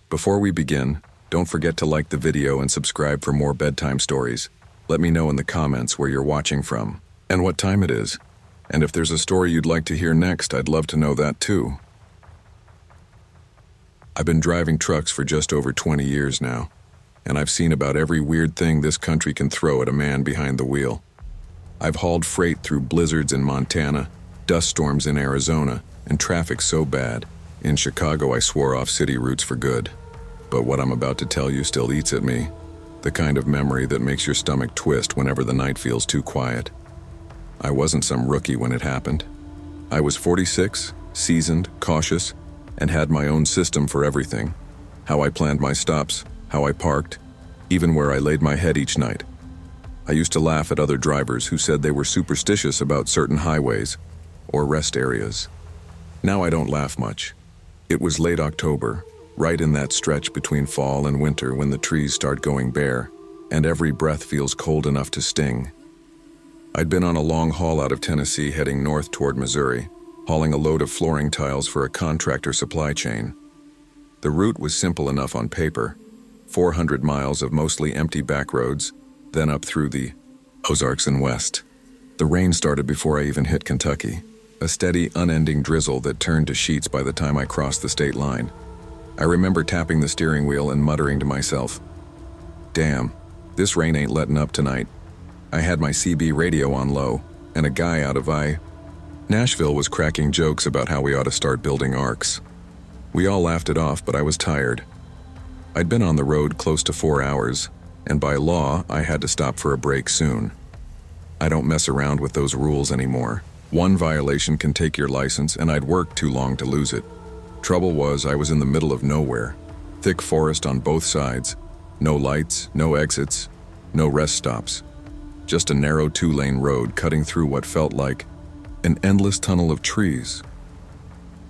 Before we begin, don't forget to like the video and subscribe for more bedtime stories. Let me know in the comments where you're watching from and what time it is. And if there's a story you'd like to hear next, I'd love to know that too. I've been driving trucks for just over 20 years now, and I've seen about every weird thing this country can throw at a man behind the wheel. I've hauled freight through blizzards in Montana, dust storms in Arizona, and traffic so bad, in Chicago I swore off city routes for good. But what I'm about to tell you still eats at me, the kind of memory that makes your stomach twist whenever the night feels too quiet. I wasn't some rookie when it happened. I was 46, seasoned, cautious, and had my own system for everything. How I planned my stops, how I parked, even where I laid my head each night. I used to laugh at other drivers who said they were superstitious about certain highways or rest areas. Now I don't laugh much. It was late October, right in that stretch between fall and winter when the trees start going bare, and every breath feels cold enough to sting. I'd been on a long haul out of Tennessee heading north toward Missouri, hauling a load of flooring tiles for a contractor supply chain. The route was simple enough on paper, 400 miles of mostly empty back roads, then up through the Ozarks and west. The rain started before I even hit Kentucky, a steady, unending drizzle that turned to sheets by the time I crossed the state line. I remember tapping the steering wheel and muttering to myself, "Damn, this rain ain't letting up tonight." I had my CB radio on low, and a guy out of Nashville was cracking jokes about how we ought to start building arcs. We all laughed it off, but I was tired. I'd been on the road close to 4 hours, and by law, I had to stop for a break soon. I don't mess around with those rules anymore. One violation can take your license, and I'd worked too long to lose it. Trouble was, I was in the middle of nowhere. Thick forest on both sides. No lights, no exits, no rest stops. Just a narrow 2-lane road cutting through what felt like an endless tunnel of trees.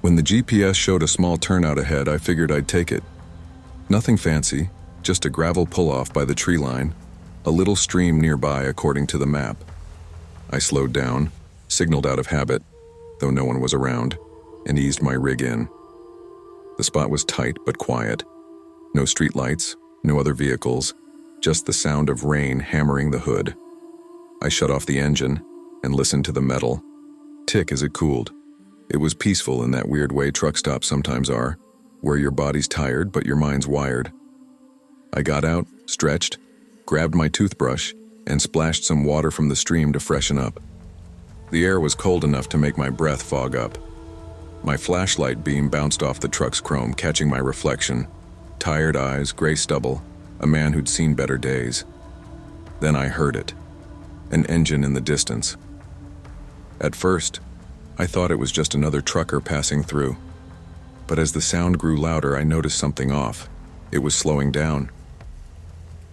When the GPS showed a small turnout ahead, I figured I'd take it. Nothing fancy, just a gravel pull-off by the tree line, a little stream nearby according to the map. I slowed down, signaled out of habit, though no one was around, and eased my rig in. The spot was tight but quiet. No street lights, no other vehicles, just the sound of rain hammering the hood. I shut off the engine and listened to the metal tick as it cooled. It was peaceful in that weird way truck stops sometimes are, where your body's tired but your mind's wired. I got out, stretched, grabbed my toothbrush, and splashed some water from the stream to freshen up. The air was cold enough to make my breath fog up. My flashlight beam bounced off the truck's chrome, catching my reflection. Tired eyes, gray stubble, a man who'd seen better days. Then I heard it. An engine in the distance. At first, I thought it was just another trucker passing through. But as the sound grew louder, I noticed something off. It was slowing down.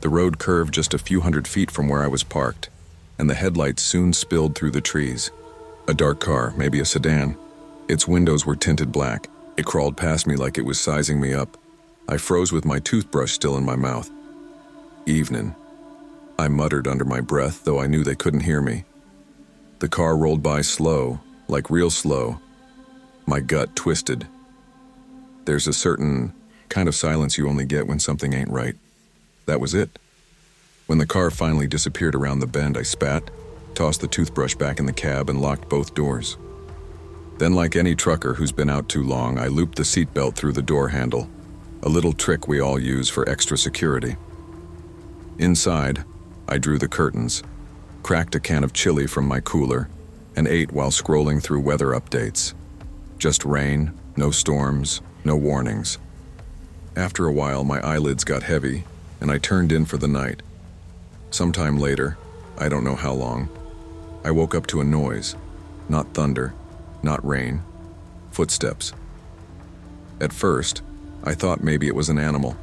The road curved just a few hundred feet from where I was parked, and the headlights soon spilled through the trees. A dark car, maybe a sedan. Its windows were tinted black. It crawled past me like it was sizing me up. I froze with my toothbrush still in my mouth. "Evening," I muttered under my breath, though I knew they couldn't hear me. The car rolled by slow, like real slow. My gut twisted. There's a certain kind of silence you only get when something ain't right. That was it. When the car finally disappeared around the bend, I spat, tossed the toothbrush back in the cab, and locked both doors. Then, like any trucker who's been out too long, I looped the seatbelt through the door handle, a little trick we all use for extra security. Inside, I drew the curtains, cracked a can of chili from my cooler, and ate while scrolling through weather updates. Just rain, no storms, no warnings. After a while, my eyelids got heavy, and I turned in for the night. Sometime later, I don't know how long, I woke up to a noise, not thunder, not rain, footsteps. At first, I thought maybe it was an animal,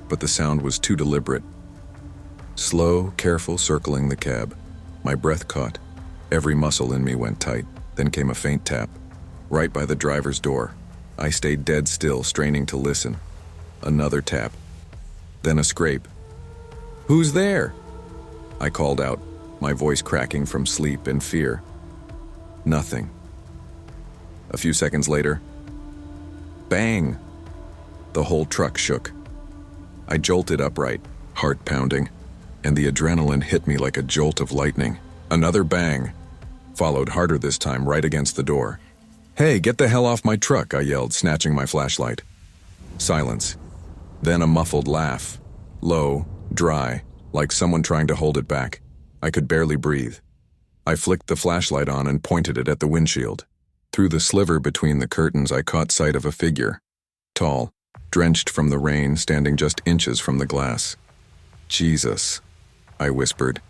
but the sound was too deliberate. Slow, careful circling the cab. My breath caught. Every muscle in me went tight. Then came a faint tap, right by the driver's door. I stayed dead still, straining to listen. Another tap. Then a scrape. "Who's there?" I called out, my voice cracking from sleep and fear. Nothing. A few seconds later, bang! The whole truck shook. I jolted upright, heart pounding, and the adrenaline hit me like a jolt of lightning. Another bang, followed harder this time right against the door. "Hey, get the hell off my truck," I yelled, snatching my flashlight. Silence. Then a muffled laugh. Low, dry, like someone trying to hold it back. I could barely breathe. I flicked the flashlight on and pointed it at the windshield. Through the sliver between the curtains, I caught sight of a figure. Tall, drenched from the rain, standing just inches from the glass. "Jesus," I whispered.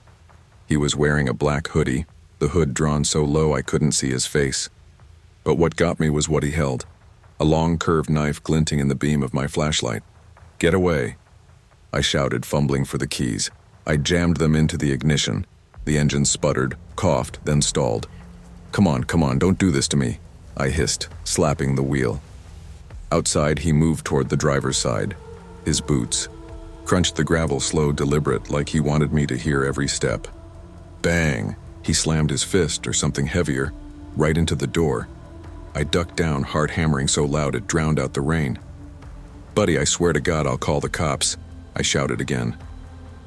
He was wearing a black hoodie, the hood drawn so low I couldn't see his face. But what got me was what he held. A long curved knife glinting in the beam of my flashlight. "Get away," I shouted, fumbling for the keys. I jammed them into the ignition. The engine sputtered, coughed, then stalled. Come on, don't do this to me," I hissed, slapping the wheel. Outside, he moved toward the driver's side. His boots crunched the gravel slow, deliberate, like he wanted me to hear every step. Bang! He slammed his fist, or something heavier, right into the door. I ducked down, heart hammering so loud it drowned out the rain. "Buddy, I swear to God I'll call the cops," I shouted again.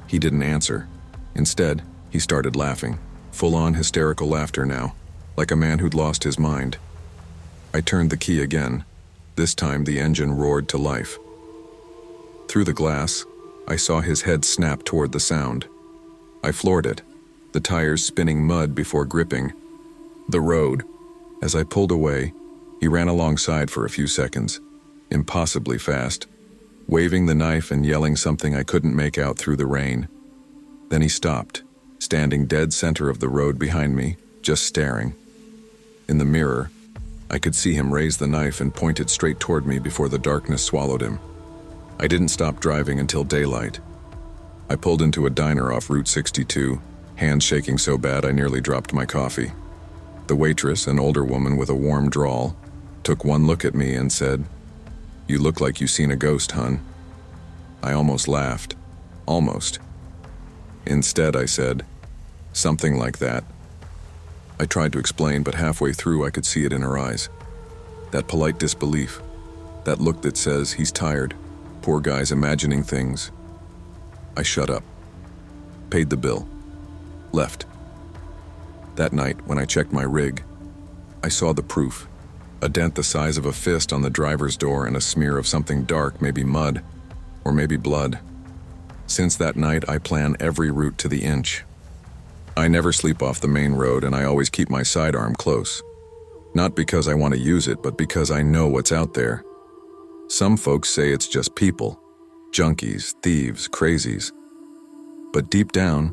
He didn't answer. Instead, he started laughing, full-on hysterical laughter now, like a man who'd lost his mind. I turned the key again. This time the engine roared to life. Through the glass, I saw his head snap toward the sound. I floored it, the tires spinning mud before gripping the road. As I pulled away, he ran alongside for a few seconds, impossibly fast, waving the knife and yelling something I couldn't make out through the rain. Then he stopped, standing dead center of the road behind me, just staring. In the mirror, I could see him raise the knife and point it straight toward me before the darkness swallowed him. I didn't stop driving until daylight. I pulled into a diner off Route 62, hands shaking so bad I nearly dropped my coffee. The waitress, an older woman with a warm drawl, took one look at me and said, "You look like you seen a ghost, hun." I almost laughed. Almost. Instead, I said, "Something like that." I tried to explain, but halfway through I could see it in her eyes. That polite disbelief. That look that says he's tired. Poor guy's imagining things. I shut up. Paid the bill. Left. That night, when I checked my rig, I saw the proof. A dent the size of a fist on the driver's door and a smear of something dark, maybe mud, or maybe blood. Since that night, I plan every route to the inch. I never sleep off the main road, and I always keep my sidearm close. Not because I want to use it, but because I know what's out there. Some folks say it's just people. Junkies, thieves, crazies. But deep down,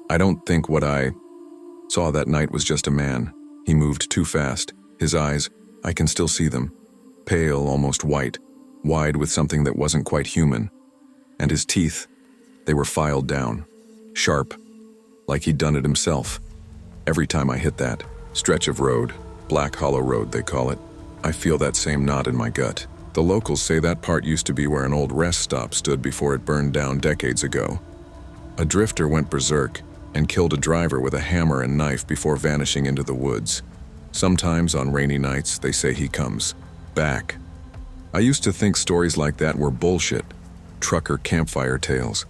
I don't think what I saw that night was just a man. He moved too fast. His eyes, I can still see them. Pale, almost white, wide with something that wasn't quite human. And his teeth, they were filed down, sharp, like he'd done it himself. Every time I hit that stretch of road, Black Hollow Road they call it, I feel that same knot in my gut. The locals say that part used to be where an old rest stop stood before it burned down decades ago. A drifter went berserk and killed a driver with a hammer and knife before vanishing into the woods. Sometimes on rainy nights, they say he comes back. I used to think stories like that were bullshit, trucker campfire tales.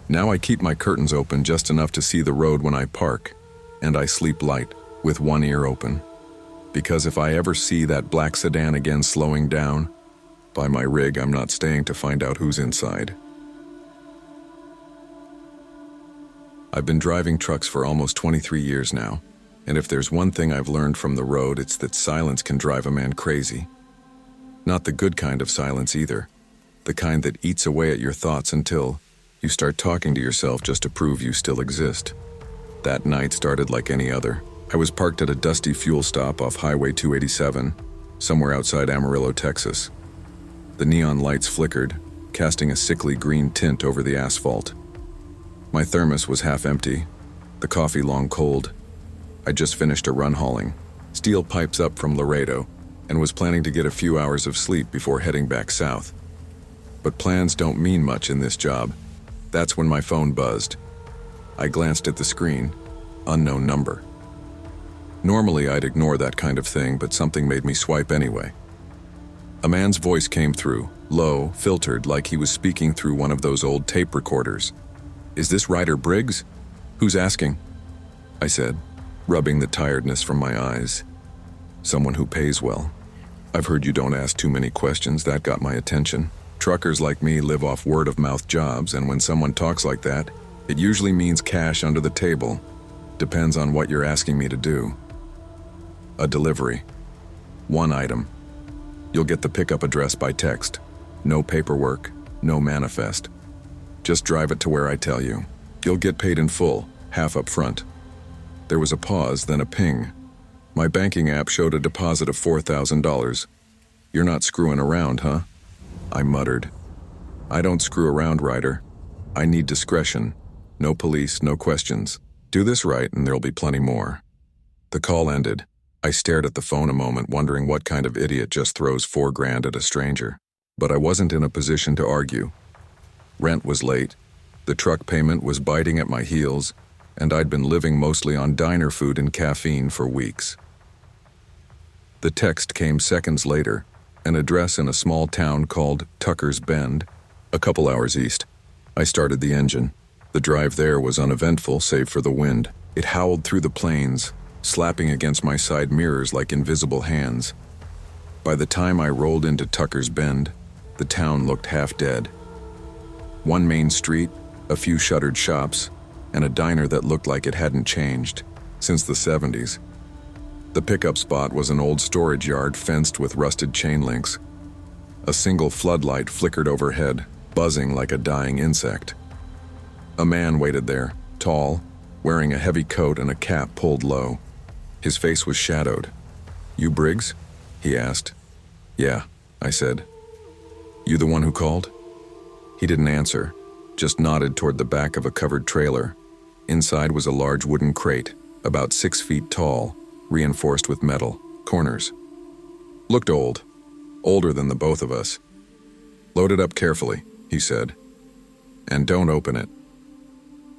Now I keep my curtains open just enough to see the road when I park, and I sleep light, with one ear open. Because if I ever see that black sedan again slowing down, by my rig I'm not staying to find out who's inside. I've been driving trucks for almost 23 years now, and if there's one thing I've learned from the road, it's that silence can drive a man crazy. Not the good kind of silence either, the kind that eats away at your thoughts until you start talking to yourself just to prove you still exist. That night started like any other. I was parked at a dusty fuel stop off Highway 287, somewhere outside Amarillo, Texas. The neon lights flickered, casting a sickly green tint over the asphalt. My thermos was half empty, the coffee long cold. I'd just finished a run hauling, steel pipes up from Laredo, and was planning to get a few hours of sleep before heading back south. But plans don't mean much in this job. That's when my phone buzzed. I glanced at the screen. Unknown number. Normally I'd ignore that kind of thing, but something made me swipe anyway. A man's voice came through, low, filtered, like he was speaking through one of those old tape recorders. "Is this Ryder Briggs? Who's asking?" I said, rubbing the tiredness from my eyes. "Someone who pays well. I've heard you don't ask too many questions. That got my attention. Truckers like me live off word-of-mouth jobs, and when someone talks like that, it usually means cash under the table. Depends on what you're asking me to do." "A delivery. One item. You'll get the pickup address by text. No paperwork, no manifest. Just drive it to where I tell you. You'll get paid in full, half up front." There was a pause, then a ping. My banking app showed a deposit of $4,000. "You're not screwing around, huh?" I muttered. "I don't screw around, Ryder. I need discretion. No police, no questions. Do this right and there'll be plenty more." The call ended. I stared at the phone a moment, wondering what kind of idiot just throws $4,000 at a stranger. But I wasn't in a position to argue. Rent was late, the truck payment was biting at my heels, and I'd been living mostly on diner food and caffeine for weeks. The text came seconds later, an address in a small town called Tucker's Bend, a couple hours east. I started the engine. The drive there was uneventful, save for the wind. It howled through the plains, slapping against my side mirrors like invisible hands. By the time I rolled into Tucker's Bend, the town looked half dead. One main street, a few shuttered shops, and a diner that looked like it hadn't changed since the 70s. The pickup spot was an old storage yard fenced with rusted chain links. A single floodlight flickered overhead, buzzing like a dying insect. A man waited there, tall, wearing a heavy coat and a cap pulled low. His face was shadowed. "You Briggs?" he asked. "Yeah," I said. "You the one who called?" He didn't answer, just nodded toward the back of a covered trailer. Inside was a large wooden crate, about 6 feet tall, reinforced with metal, corners. Looked old, older than the both of us. "Load it up carefully," he said. "And don't open it."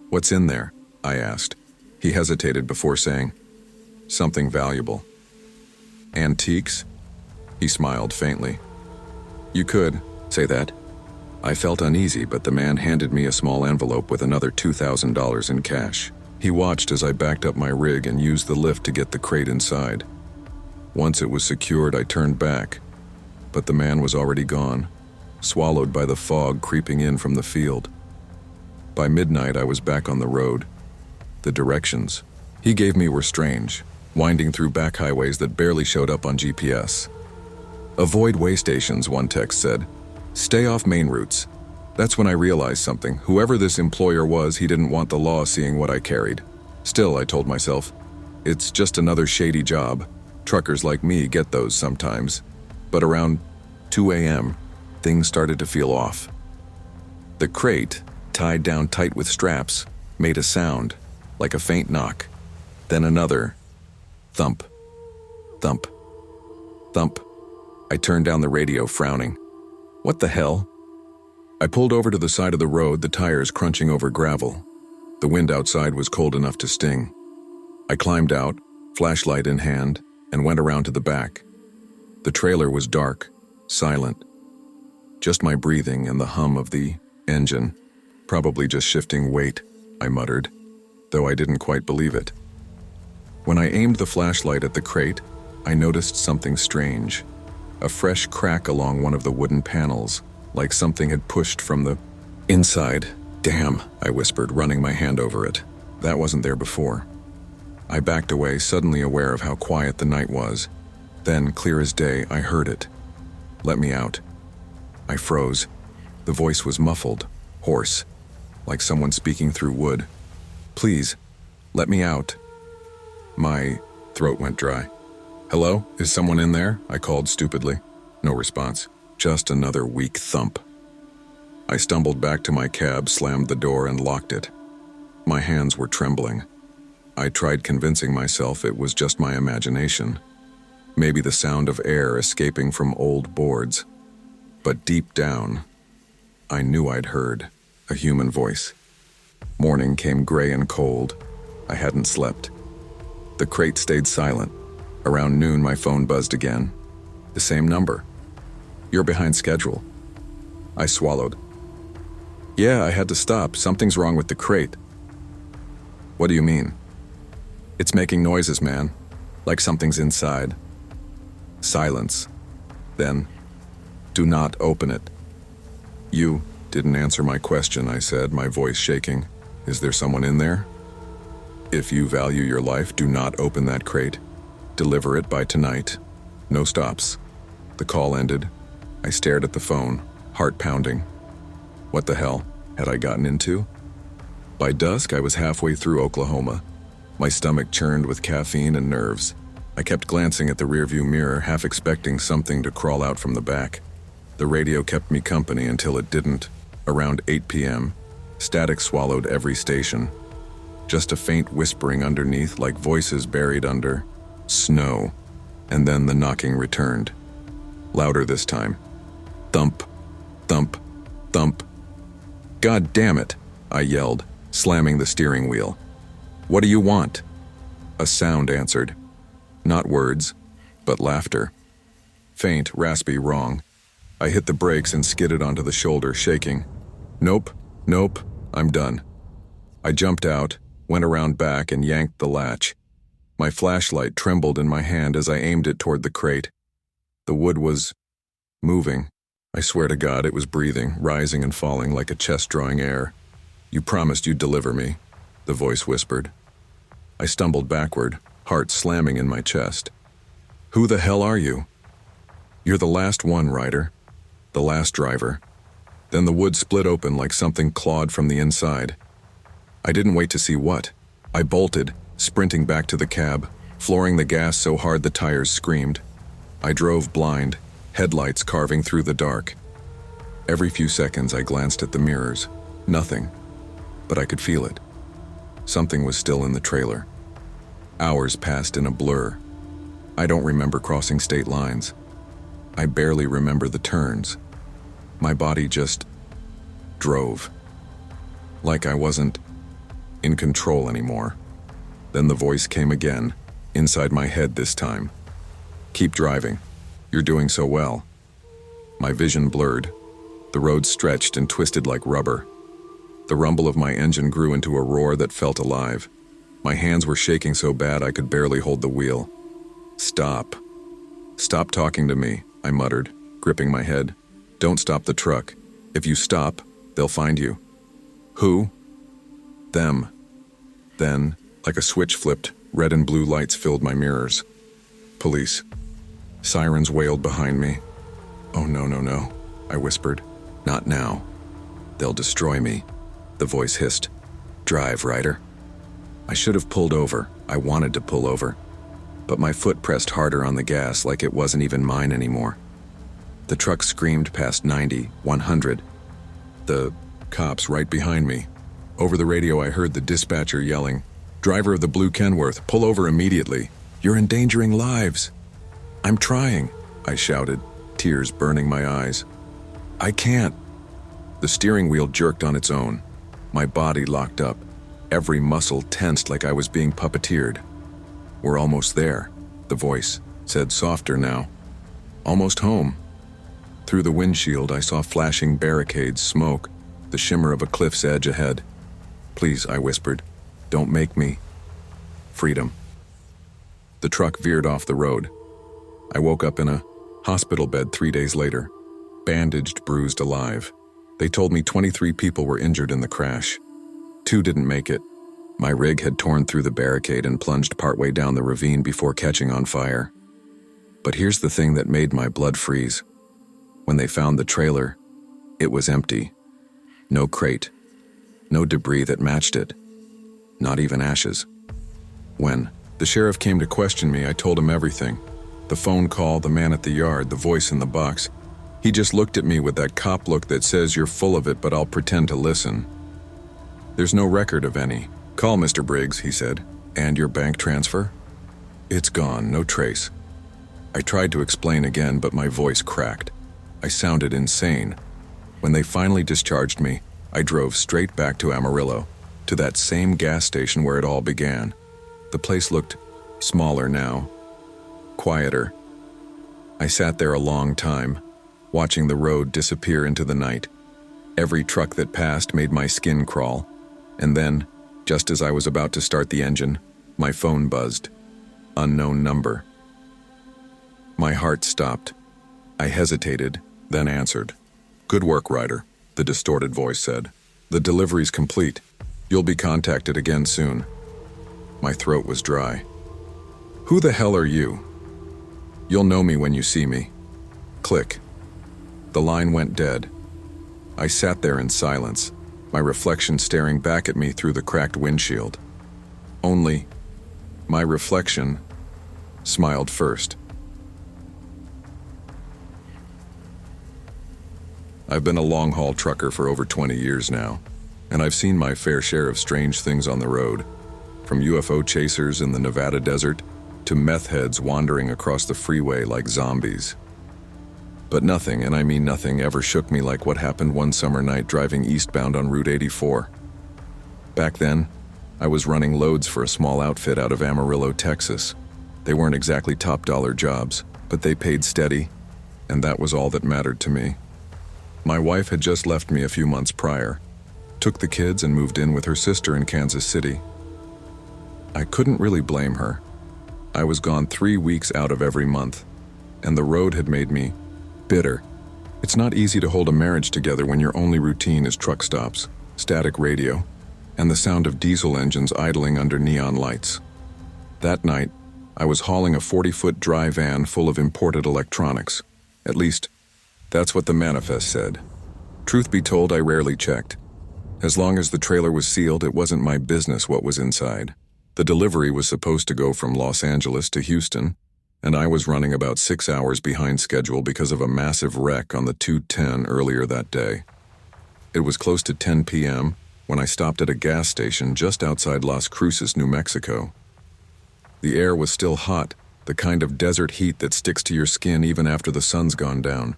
"What's in there?" I asked. He hesitated before saying, "Something valuable." "Antiques?" He smiled faintly. "You could say that." I felt uneasy, but the man handed me a small envelope with another $2,000 in cash. He watched as I backed up my rig and used the lift to get the crate inside. Once it was secured, I turned back, but the man was already gone, swallowed by the fog creeping in from the field. By midnight, I was back on the road. The directions he gave me were strange, winding through back highways that barely showed up on GPS. "Avoid way stations," one text said. "Stay off main routes." That's when I realized something. Whoever this employer was, he didn't want the law seeing what I carried. Still, I told myself, it's just another shady job. Truckers like me get those sometimes. But around 2 a.m., things started to feel off. The crate, tied down tight with straps, made a sound, like a faint knock. Then another thump, thump, thump. I turned down the radio, frowning. What the hell? I pulled over to the side of the road, the tires crunching over gravel. The wind outside was cold enough to sting. I climbed out, flashlight in hand, and went around to the back. The trailer was dark, silent. Just my breathing and the hum of the engine. Probably just shifting weight, I muttered, though I didn't quite believe it. When I aimed the flashlight at the crate, I noticed something strange. A fresh crack along one of the wooden panels, like something had pushed from the inside. "Damn," I whispered, running my hand over it. That wasn't there before. I backed away, suddenly aware of how quiet the night was. Then, clear as day, I heard it. "Let me out." I froze. The voice was muffled, hoarse, like someone speaking through wood. "Please, let me out." My throat went dry. "Hello? Is someone in there?" I called stupidly. No response. Just another weak thump. I stumbled back to my cab, slammed the door, and locked it. My hands were trembling. I tried convincing myself it was just my imagination. Maybe the sound of air escaping from old boards. But deep down, I knew I'd heard a human voice. Morning came gray and cold. I hadn't slept. The crate stayed silent. Around noon, my phone buzzed again. The same number. "You're behind schedule." I swallowed. Yeah, I had to stop. Something's wrong with the crate. What do you mean? It's making noises, man. Like something's inside. Silence. Then, do not open it. You didn't answer my question, I said, my voice shaking. Is there someone in there? If you value your life, do not open that crate. Deliver it by tonight. No stops. The call ended. I stared at the phone, heart pounding. What the hell had I gotten into? By dusk, I was halfway through Oklahoma. My stomach churned with caffeine and nerves. I kept glancing at the rearview mirror, half expecting something to crawl out from the back. The radio kept me company until it didn't. Around 8 p.m., static swallowed every station. Just a faint whispering underneath, like voices buried under snow. And then the knocking returned. Louder this time. Thump, thump, thump. God damn it, I yelled, slamming the steering wheel. What do you want? A sound answered. Not words, but laughter. Faint, raspy, wrong. I hit the brakes and skidded onto the shoulder, shaking. Nope, nope, I'm done. I jumped out, went around back and yanked the latch. My flashlight trembled in my hand as I aimed it toward the crate. The wood was moving. I swear to God it was breathing, rising and falling like a chest drawing air. You promised you'd deliver me, the voice whispered. I stumbled backward, heart slamming in my chest. Who the hell are you? You're the last one, Ryder. The last driver. Then the wood split open like something clawed from the inside. I didn't wait to see what. I bolted, sprinting back to the cab, flooring the gas so hard the tires screamed. I drove blind, headlights carving through the dark. Every few seconds I glanced at the mirrors. Nothing. But I could feel it. Something was still in the trailer. Hours passed in a blur. I don't remember crossing state lines. I barely remember the turns. My body just drove. Like I wasn't in control anymore. Then the voice came again, inside my head this time. Keep driving. You're doing so well. My vision blurred. The road stretched and twisted like rubber. The rumble of my engine grew into a roar that felt alive. My hands were shaking so bad I could barely hold the wheel. Stop. Stop talking to me, I muttered, gripping my head. Don't stop the truck. If you stop, they'll find you. Who? Them. Then, like a switch flipped, red and blue lights filled my mirrors. Police. Sirens wailed behind me. Oh, no, I whispered. Not now. They'll destroy me, the voice hissed. Drive, Ryder. I should have pulled over. I wanted to pull over. But my foot pressed harder on the gas like it wasn't even mine anymore. The truck screamed past 90, 100. The cops right behind me. Over the radio I heard the dispatcher yelling, "Driver of the blue Kenworth, pull over immediately. You're endangering lives." "I'm trying," I shouted, tears burning my eyes. "I can't." The steering wheel jerked on its own. My body locked up, every muscle tensed like I was being puppeteered. "We're almost there," the voice said softer now. "Almost home." Through the windshield I saw flashing barricades, smoke, the shimmer of a cliff's edge ahead. "Please," I whispered, "don't make me." Freedom. The truck veered off the road. I woke up in a hospital bed 3 days later, bandaged, bruised, alive. They told me 23 people were injured in the crash. 2 didn't make it. My rig had torn through the barricade and plunged partway down the ravine before catching on fire. But here's the thing that made my blood freeze. When they found the trailer, it was empty. No crate. No debris that matched it. Not even ashes. When the sheriff came to question me, I told him everything. The phone call, the man at the yard, the voice in the box. He just looked at me with that cop look that says you're full of it, but I'll pretend to listen. "There's no record of any. Call Mr. Briggs," he said. "And your bank transfer?" "It's gone, no trace." I tried to explain again, but my voice cracked. I sounded insane. When they finally discharged me, I drove straight back to Amarillo, to that same gas station where it all began. The place looked smaller now, quieter. I sat there a long time, watching the road disappear into the night. Every truck that passed made my skin crawl. And then, just as I was about to start the engine, my phone buzzed. Unknown number. My heart stopped. I hesitated, then answered. "Good work, Ryder," the distorted voice said. "The delivery's complete. You'll be contacted again soon." My throat was dry. "Who the hell are you?" "You'll know me when you see me." Click. The line went dead. I sat there in silence, my reflection staring back at me through the cracked windshield. Only, my reflection smiled first. I've been a long-haul trucker for over 20 years now, and I've seen my fair share of strange things on the road, from UFO chasers in the Nevada desert to meth heads wandering across the freeway like zombies. But nothing, and I mean nothing, ever shook me like what happened one summer night driving eastbound on Route 84. Back then, I was running loads for a small outfit out of Amarillo, Texas. They weren't exactly top-dollar jobs, but they paid steady, and that was all that mattered to me. My wife had just left me a few months prior, took the kids and moved in with her sister in Kansas City. I couldn't really blame her. I was gone 3 weeks out of every month, and the road had made me bitter. It's not easy to hold a marriage together when your only routine is truck stops, static radio, and the sound of diesel engines idling under neon lights. That night, I was hauling a 40-foot dry van full of imported electronics. At least, that's what the manifest said. Truth be told, I rarely checked. As long as the trailer was sealed, it wasn't my business what was inside. The delivery was supposed to go from Los Angeles to Houston, and I was running about 6 hours behind schedule because of a massive wreck on the 210 earlier that day. It was close to 10 p.m. when I stopped at a gas station just outside Las Cruces, New Mexico. The air was still hot, the kind of desert heat that sticks to your skin even after the sun's gone down.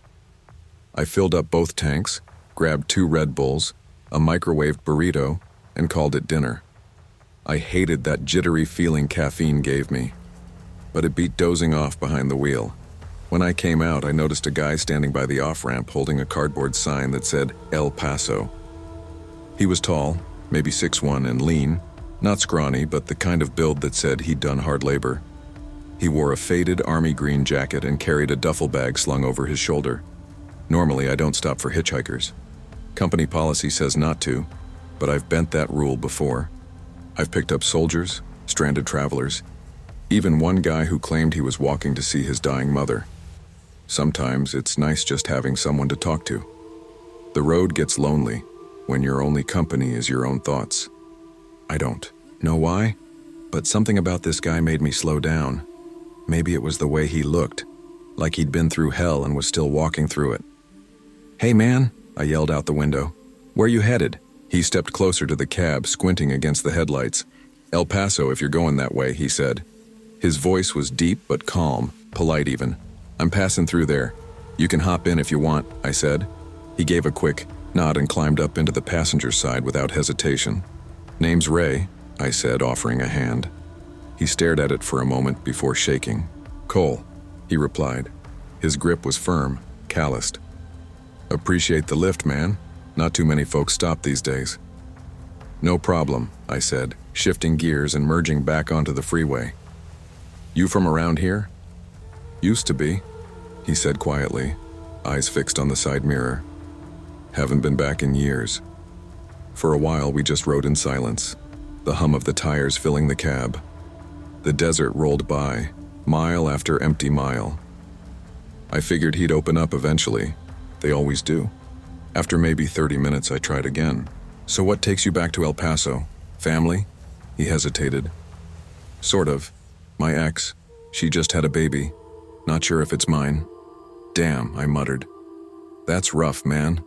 I filled up both tanks, grabbed 2 Red Bulls, a microwaved burrito, and called it dinner. I hated that jittery feeling caffeine gave me, but it beat dozing off behind the wheel. When I came out, I noticed a guy standing by the off-ramp holding a cardboard sign that said El Paso. He was tall, maybe 6'1", and lean, not scrawny, but the kind of build that said he'd done hard labor. He wore a faded army green jacket and carried a duffel bag slung over his shoulder. Normally, I don't stop for hitchhikers. Company policy says not to, but I've bent that rule before. I've picked up soldiers, stranded travelers, even one guy who claimed he was walking to see his dying mother. Sometimes it's nice just having someone to talk to. The road gets lonely when your only company is your own thoughts. I don't know why, but something about this guy made me slow down. Maybe it was the way he looked, like he'd been through hell and was still walking through it. "Hey man," I yelled out the window. "Where you headed?" He stepped closer to the cab, squinting against the headlights. "El Paso if you're going that way," he said. His voice was deep but calm, polite even. "I'm passing through there. You can hop in if you want," I said. He gave a quick nod and climbed up into the passenger side without hesitation. "Name's Ray," I said, offering a hand. He stared at it for a moment before shaking. "Cole," he replied. His grip was firm, calloused. "Appreciate the lift, man. Not too many folks stop these days." "No problem," I said, shifting gears and merging back onto the freeway. "You from around here?" "Used to be," he said quietly, eyes fixed on the side mirror. "Haven't been back in years." For a while, we just rode in silence, the hum of the tires filling the cab. The desert rolled by, mile after empty mile. I figured he'd open up eventually. They always do. After maybe 30 minutes, I tried again. "So what takes you back to El Paso? Family?" He hesitated. "Sort of. My ex. She just had a baby. Not sure if it's mine." "Damn," I muttered. "That's rough, man."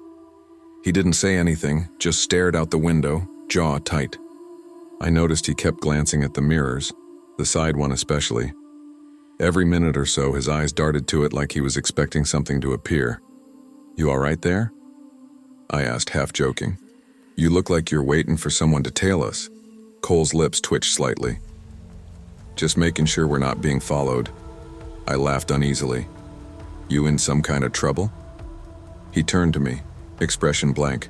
He didn't say anything, just stared out the window, jaw tight. I noticed he kept glancing at the mirrors, the side one especially. Every minute or so, his eyes darted to it like he was expecting something to appear. "You all right there?" I asked, half joking. "You look like you're waiting for someone to tail us." Cole's lips twitched slightly. "Just making sure we're not being followed." I laughed uneasily. "You in some kind of trouble?" He turned to me, expression blank.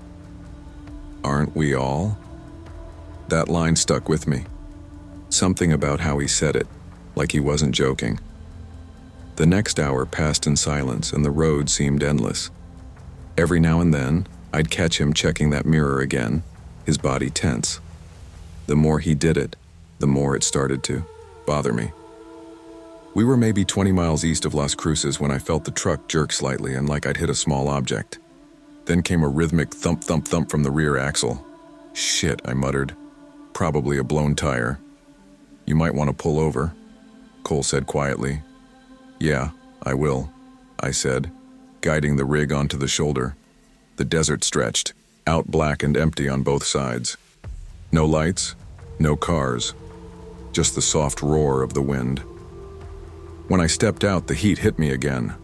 Aren't we all? That line stuck with me. Something about how he said it, like he wasn't joking. The next hour passed in silence and the road seemed endless. Every now and then, I'd catch him checking that mirror again, his body tense. The more he did it, the more it started to bother me. We were maybe 20 miles east of Las Cruces when I felt the truck jerk slightly and like I'd hit a small object. Then came a rhythmic thump thump thump from the rear axle. Shit, I muttered. Probably a blown tire. You might want to pull over, Cole said quietly. Yeah, I will, I said, guiding the rig onto the shoulder. The desert stretched, out black and empty on both sides. No lights, no cars, just the soft roar of the wind. When I stepped out, the heat hit me again.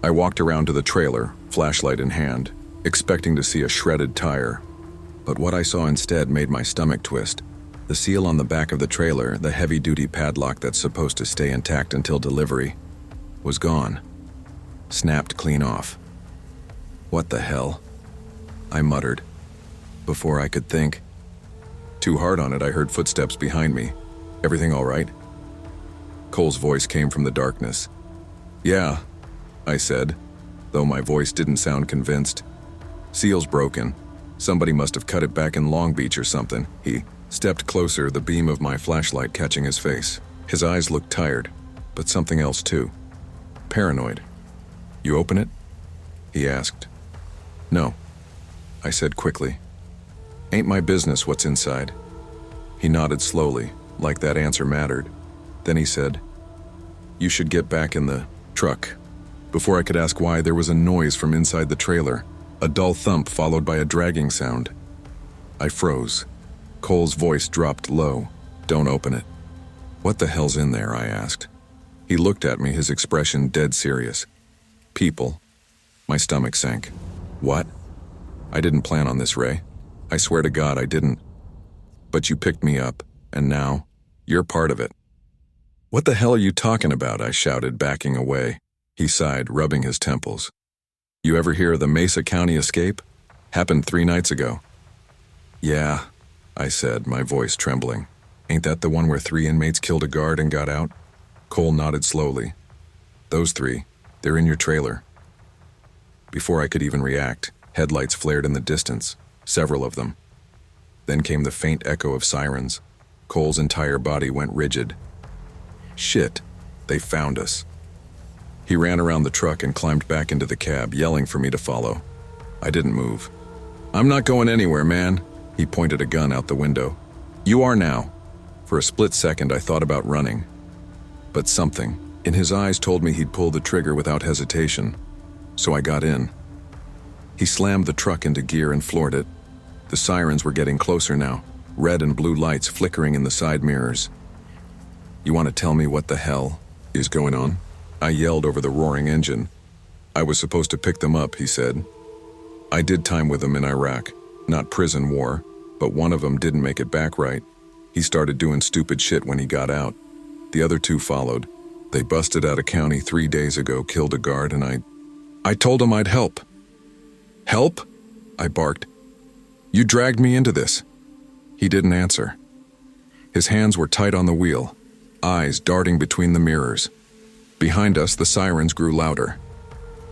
I walked around to the trailer, flashlight in hand, expecting to see a shredded tire. But what I saw instead made my stomach twist. The seal on the back of the trailer, the heavy-duty padlock that's supposed to stay intact until delivery, was gone. Snapped clean off. What the hell? I muttered. Before I could think. Too hard on it, I heard footsteps behind me. Everything all right? Cole's voice came from the darkness. Yeah, I said, though my voice didn't sound convinced. Seal's broken. Somebody must have cut it back in Long Beach or something. He stepped closer, the beam of my flashlight catching his face. His eyes looked tired, but something else too. Paranoid. You open it? He asked. No, I said quickly. Ain't my business what's inside. He nodded slowly, like that answer mattered. Then he said, You should get back in the truck. Before I could ask why, there was a noise from inside the trailer, a dull thump followed by a dragging sound. I froze. Cole's voice dropped low. Don't open it. What the hell's in there? I asked. He looked at me, his expression dead serious. People. My stomach sank. What? I didn't plan on this, Ray. I swear to God I didn't. But you picked me up, and now, you're part of it. What the hell are you talking about? I shouted, backing away. He sighed, rubbing his temples. You ever hear of the Mesa County escape? Happened 3 nights ago. Yeah, I said, my voice trembling. Ain't that the one where 3 inmates killed a guard and got out? Cole nodded slowly. Those 3, they're in your trailer. Before I could even react, headlights flared in the distance, several of them. Then came the faint echo of sirens. Cole's entire body went rigid. Shit, they found us. He ran around the truck and climbed back into the cab, yelling for me to follow. I didn't move. I'm not going anywhere, man. He pointed a gun out the window. You are now. For a split second, I thought about running. But something in his eyes told me he'd pull the trigger without hesitation. So I got in. He slammed the truck into gear and floored it. The sirens were getting closer now, red and blue lights flickering in the side mirrors. You want to tell me what the hell is going on? I yelled over the roaring engine. I was supposed to pick them up, he said. I did time with them in Iraq, not prison war, but one of them didn't make it back right. He started doing stupid shit when he got out. The other 2 followed. They busted out of county 3 days ago, killed a guard, and I told him I'd help. Help? I barked. You dragged me into this. He didn't answer. His hands were tight on the wheel, eyes darting between the mirrors. Behind us, the sirens grew louder.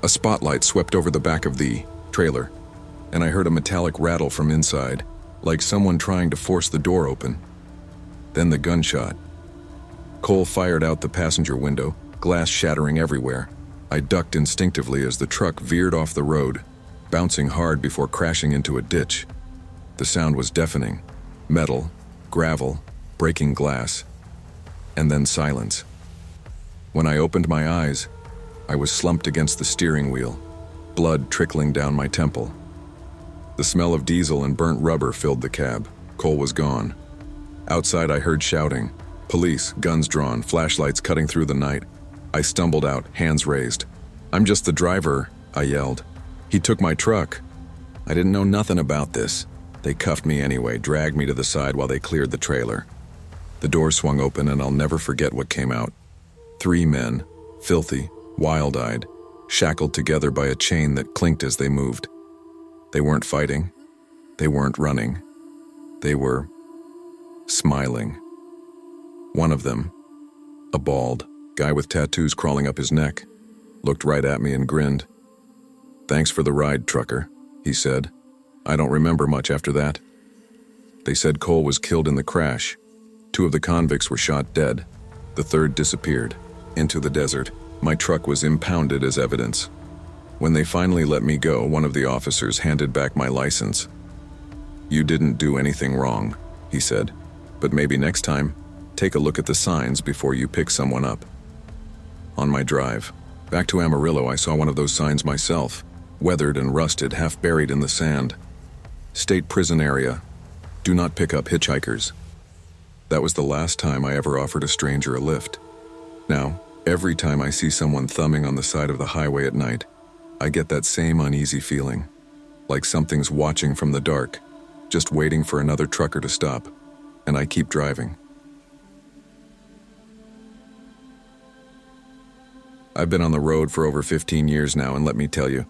A spotlight swept over the back of the trailer, and I heard a metallic rattle from inside, like someone trying to force the door open. Then the gunshot. Cole fired out the passenger window, glass shattering everywhere. I ducked instinctively as the truck veered off the road, bouncing hard before crashing into a ditch. The sound was deafening. Metal, gravel, breaking glass, and then silence. When I opened my eyes, I was slumped against the steering wheel, blood trickling down my temple. The smell of diesel and burnt rubber filled the cab. Cole was gone. Outside I heard shouting. Police, guns drawn, flashlights cutting through the night. I stumbled out, hands raised. I'm just the driver, I yelled. He took my truck. I didn't know nothing about this. They cuffed me anyway, dragged me to the side while they cleared the trailer. The door swung open and I'll never forget what came out. 3 men, filthy, wild-eyed, shackled together by a chain that clinked as they moved. They weren't fighting. They weren't running. They were smiling. One of them, a bald guy with tattoos crawling up his neck, looked right at me and grinned. "Thanks for the ride, trucker," he said. "I don't remember much after that." They said Cole was killed in the crash. 2 of the convicts were shot dead. The 3rd disappeared into the desert. My truck was impounded as evidence. When they finally let me go, one of the officers handed back my license. "You didn't do anything wrong," he said, "but maybe next time, take a look at the signs before you pick someone up." On my drive back to Amarillo, I saw one of those signs myself, weathered and rusted, half buried in the sand. "State prison area. Do not pick up hitchhikers." That was the last time I ever offered a stranger a lift. Now, every time I see someone thumbing on the side of the highway at night, I get that same uneasy feeling, like something's watching from the dark, just waiting for another trucker to stop, and I keep driving. I've been on the road for over 15 years now, and let me tell you,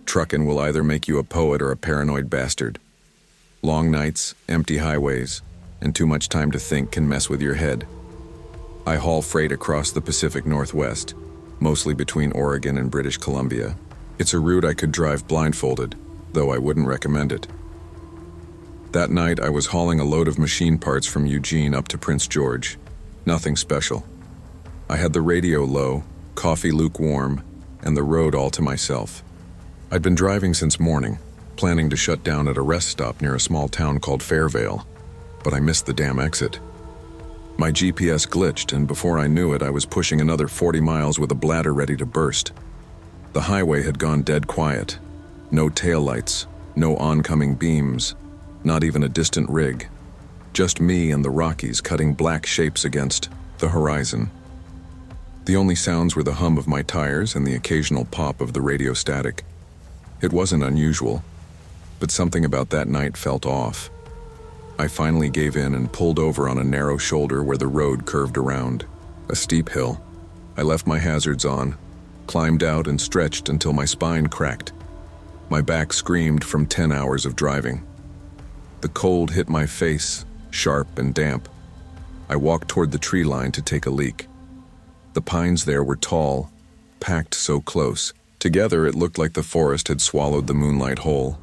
trucking will either make you a poet or a paranoid bastard. Long nights, empty highways, and too much time to think can mess with your head. I haul freight across the Pacific Northwest, mostly between Oregon and British Columbia. It's a route I could drive blindfolded, though I wouldn't recommend it. That night, I was hauling a load of machine parts from Eugene up to Prince George. Nothing special. I had the radio low, coffee lukewarm, and the road all to myself. I'd been driving since morning, planning to shut down at a rest stop near a small town called Fairvale, but I missed the damn exit. My GPS glitched, and before I knew it, I was pushing another 40 miles with a bladder ready to burst. The highway had gone dead quiet. No taillights, no oncoming beams, not even a distant rig. Just me and the Rockies cutting black shapes against the horizon. The only sounds were the hum of my tires and the occasional pop of the radio static. It wasn't unusual, but something about that night felt off. I finally gave in and pulled over on a narrow shoulder where the road curved around, a steep hill. I left my hazards on, climbed out and stretched until my spine cracked. My back screamed from 10 hours of driving. The cold hit my face, sharp and damp. I walked toward the tree line to take a leak. The pines there were tall, packed so close. Together, it looked like the forest had swallowed the moonlight whole.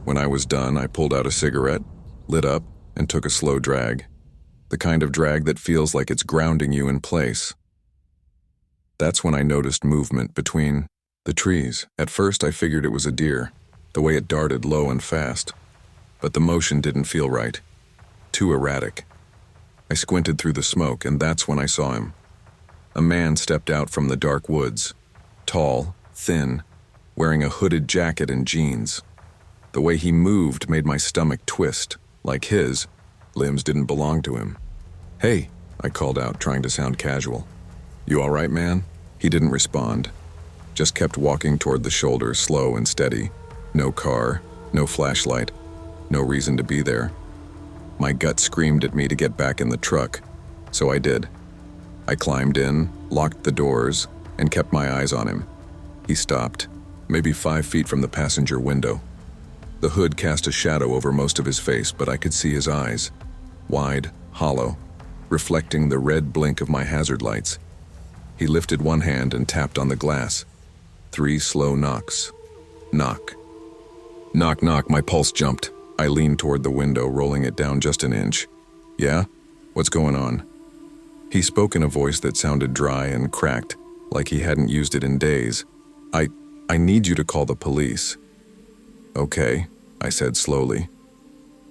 When I was done, I pulled out a cigarette, lit up, and took a slow drag. The kind of drag that feels like it's grounding you in place. That's when I noticed movement between the trees. At first, I figured it was a deer, the way it darted low and fast. But the motion didn't feel right. Too erratic. I squinted through the smoke, and that's when I saw him. A man stepped out from the dark woods, tall, thin, wearing a hooded jacket and jeans. The way he moved made my stomach twist. Like his limbs didn't belong to him. "Hey," I called out, trying to sound casual. "You all right, man?" He didn't respond. Just kept walking toward the shoulder, slow and steady. No car, no flashlight, no reason to be there. My gut screamed at me to get back in the truck, so I did. I climbed in, locked the doors, and kept my eyes on him. He stopped, maybe 5 feet from the passenger window. The hood cast a shadow over most of his face, but I could see his eyes, wide, hollow, reflecting the red blink of my hazard lights. He lifted one hand and tapped on the glass. 3 slow knocks. Knock. Knock, knock, my pulse jumped. I leaned toward the window, rolling it down just an inch. "Yeah? What's going on?" He spoke in a voice that sounded dry and cracked, like he hadn't used it in days. I need you to call the police." "Okay," I said slowly.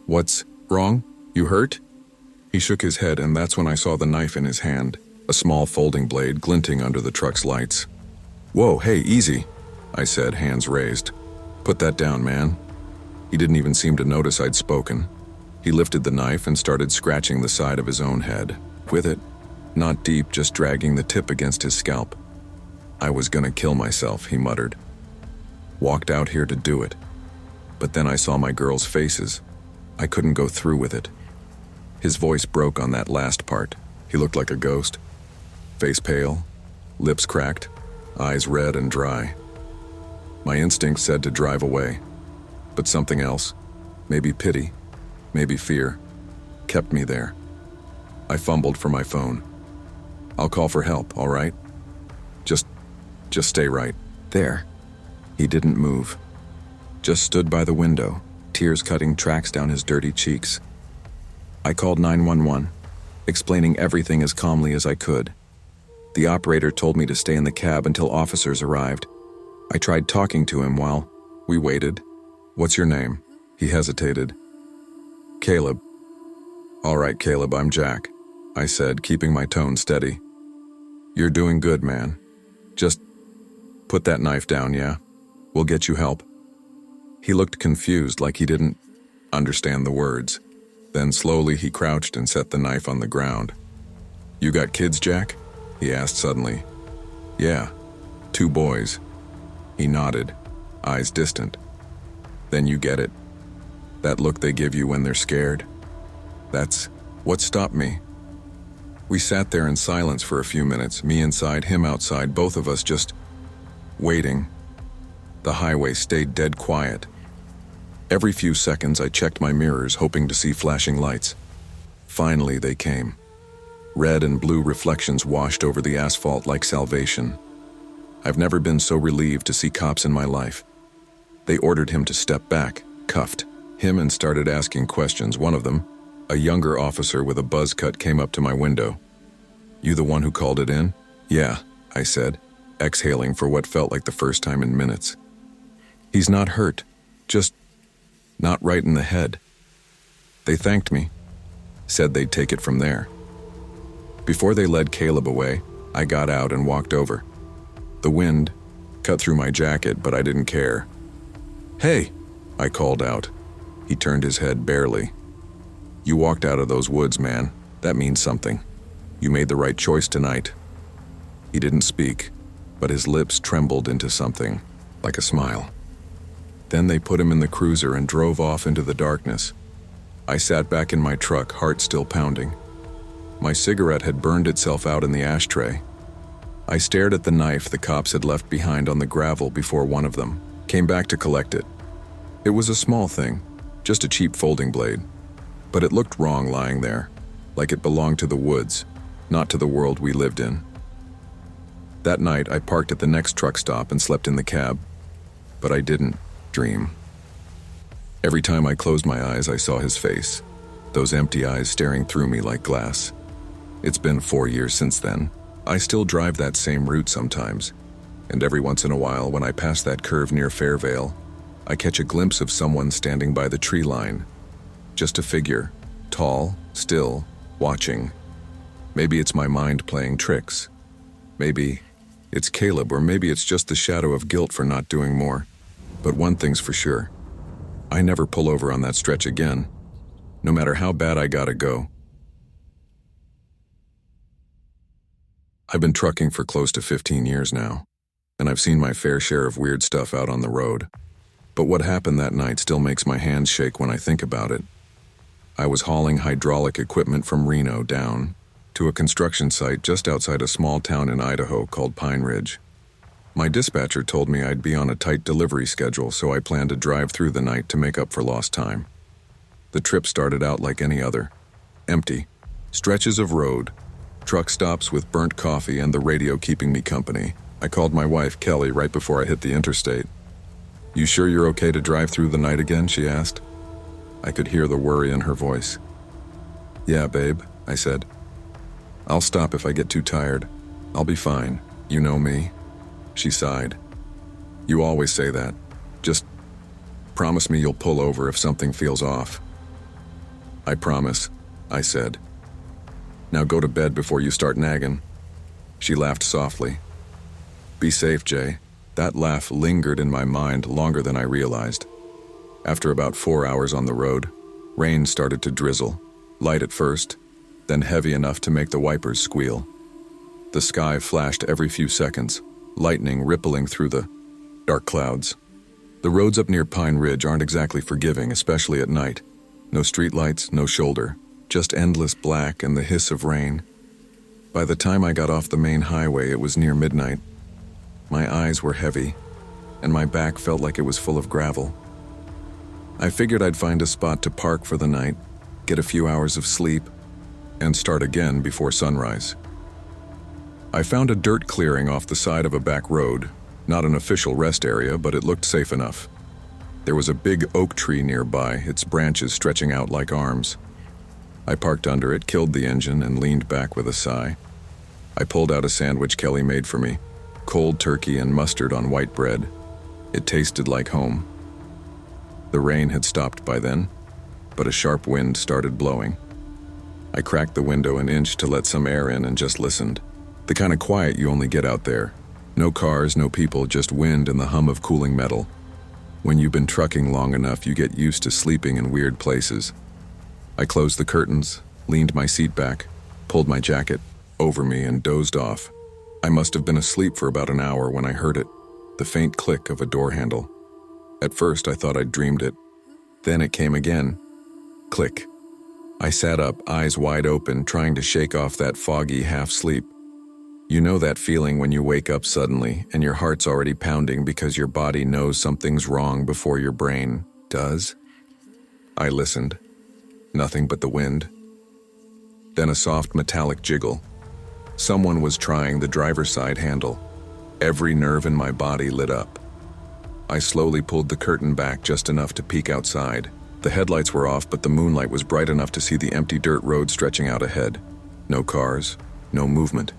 "What's wrong? You hurt?" He shook his head, and that's when I saw the knife in his hand, a small folding blade glinting under the truck's lights. "Whoa, hey, easy," I said, hands raised. "Put that down, man." He didn't even seem to notice I'd spoken. He lifted the knife and started scratching the side of his own head. With it, not deep, just dragging the tip against his scalp. "I was gonna kill myself," he muttered. "Walked out here to do it. But then I saw my girls' faces. I couldn't go through with it." His voice broke on that last part. He looked like a ghost. Face pale, lips cracked. eyes red and dry. My instinct said to drive away, but something else, maybe pity, maybe fear, kept me there. I fumbled for my phone. "I'll call for help, all right? Just stay right there." He didn't move, just stood by the window, tears cutting tracks down his dirty cheeks. I called 911, explaining everything as calmly as I could. The operator told me to stay in the cab until officers arrived. I tried talking to him while we waited. "What's your name?" He hesitated. "Caleb." "All right, Caleb, I'm Jack," I said, keeping my tone steady. "You're doing good, man. Just put that knife down, yeah? We'll get you help." He looked confused, like he didn't understand the words. Then slowly he crouched and set the knife on the ground. "You got kids, Jack?" he asked suddenly. "Yeah, 2 boys." He nodded, eyes distant. "Then you get it. That look they give you when they're scared. That's what stopped me." We sat there in silence for a few minutes, me inside, him outside, both of us just waiting. The highway stayed dead quiet. Every few seconds I checked my mirrors, hoping to see flashing lights. Finally they came. Red and blue reflections washed over the asphalt like salvation. I've never been so relieved to see cops in my life. They ordered him to step back, cuffed him, and started asking questions. One of them, a younger officer with a buzz cut, came up to my window. "You the one who called it in?" "Yeah," I said, exhaling for what felt like the first time in minutes. "He's not hurt, just not right in the head." They thanked me, said they'd take it from there. Before they led Caleb away, I got out and walked over. The wind cut through my jacket, but I didn't care. "Hey," I called out. He turned his head barely. "You walked out of those woods, man. That means something. You made the right choice tonight." He didn't speak, but his lips trembled into something, like a smile. Then they put him in the cruiser and drove off into the darkness. I sat back in my truck, heart still pounding. My cigarette had burned itself out in the ashtray. I stared at the knife the cops had left behind on the gravel before one of them came back to collect it. It was a small thing, just a cheap folding blade, but it looked wrong lying there, like it belonged to the woods, not to the world we lived in. That night, I parked at the next truck stop and slept in the cab, but I didn't dream. Every time I closed my eyes, I saw his face, those empty eyes staring through me like glass. It's been 4 years since then. I still drive that same route sometimes, and every once in a while, when I pass that curve near Fairvale, I catch a glimpse of someone standing by the tree line. Just a figure, tall, still, watching. Maybe it's my mind playing tricks. Maybe it's Caleb, or maybe it's just the shadow of guilt for not doing more. But one thing's for sure. I never pull over on that stretch again, no matter how bad I gotta go. I've been trucking for close to 15 years now, and I've seen my fair share of weird stuff out on the road. But what happened that night still makes my hands shake when I think about it. I was hauling hydraulic equipment from Reno down to a construction site just outside a small town in Idaho called Pine Ridge. My dispatcher told me I'd be on a tight delivery schedule, so I planned to drive through the night to make up for lost time. The trip started out like any other. Empty. Stretches of road. Truck stops with burnt coffee and the radio keeping me company. I called my wife, Kelly, right before I hit the interstate. "You sure you're okay to drive through the night again?" she asked. I could hear the worry in her voice. "Yeah, babe," I said. "I'll stop if I get too tired. I'll be fine. You know me." She sighed. "You always say that. Just promise me you'll pull over if something feels off." "I promise," I said. "Now go to bed before you start nagging." She laughed softly. "Be safe, Jay." That laugh lingered in my mind longer than I realized. After about 4 hours on the road, rain started to drizzle, light at first, then heavy enough to make the wipers squeal. The sky flashed every few seconds, lightning rippling through the dark clouds. The roads up near Pine Ridge aren't exactly forgiving, especially at night. No streetlights, no shoulder, just endless black and the hiss of rain. By the time I got off the main highway, it was near midnight. My eyes were heavy, and my back felt like it was full of gravel. I figured I'd find a spot to park for the night, get a few hours of sleep, and start again before sunrise. I found a dirt clearing off the side of a back road, not an official rest area, but it looked safe enough. There was a big oak tree nearby, its branches stretching out like arms. I parked under it, killed the engine, and leaned back with a sigh. I pulled out a sandwich Kelly made for me, cold turkey and mustard on white bread. It tasted like home. The rain had stopped by then, but a sharp wind started blowing. I cracked the window an inch to let some air in and just listened. The kind of quiet you only get out there. No cars, no people, just wind and the hum of cooling metal. When you've been trucking long enough, you get used to sleeping in weird places. I closed the curtains, leaned my seat back, pulled my jacket over me and dozed off. I must have been asleep for about an hour when I heard it, the faint click of a door handle. At first, I thought I'd dreamed it. Then it came again. Click. I sat up, eyes wide open, trying to shake off that foggy half-sleep. You know that feeling when you wake up suddenly and your heart's already pounding because your body knows something's wrong before your brain does? I listened. Nothing but the wind. Then a soft metallic jiggle. Someone was trying the driver's side handle. Every nerve in my body lit up. I slowly pulled the curtain back just enough to peek outside. The headlights were off, but the moonlight was bright enough to see the empty dirt road stretching out ahead. No cars, no movement.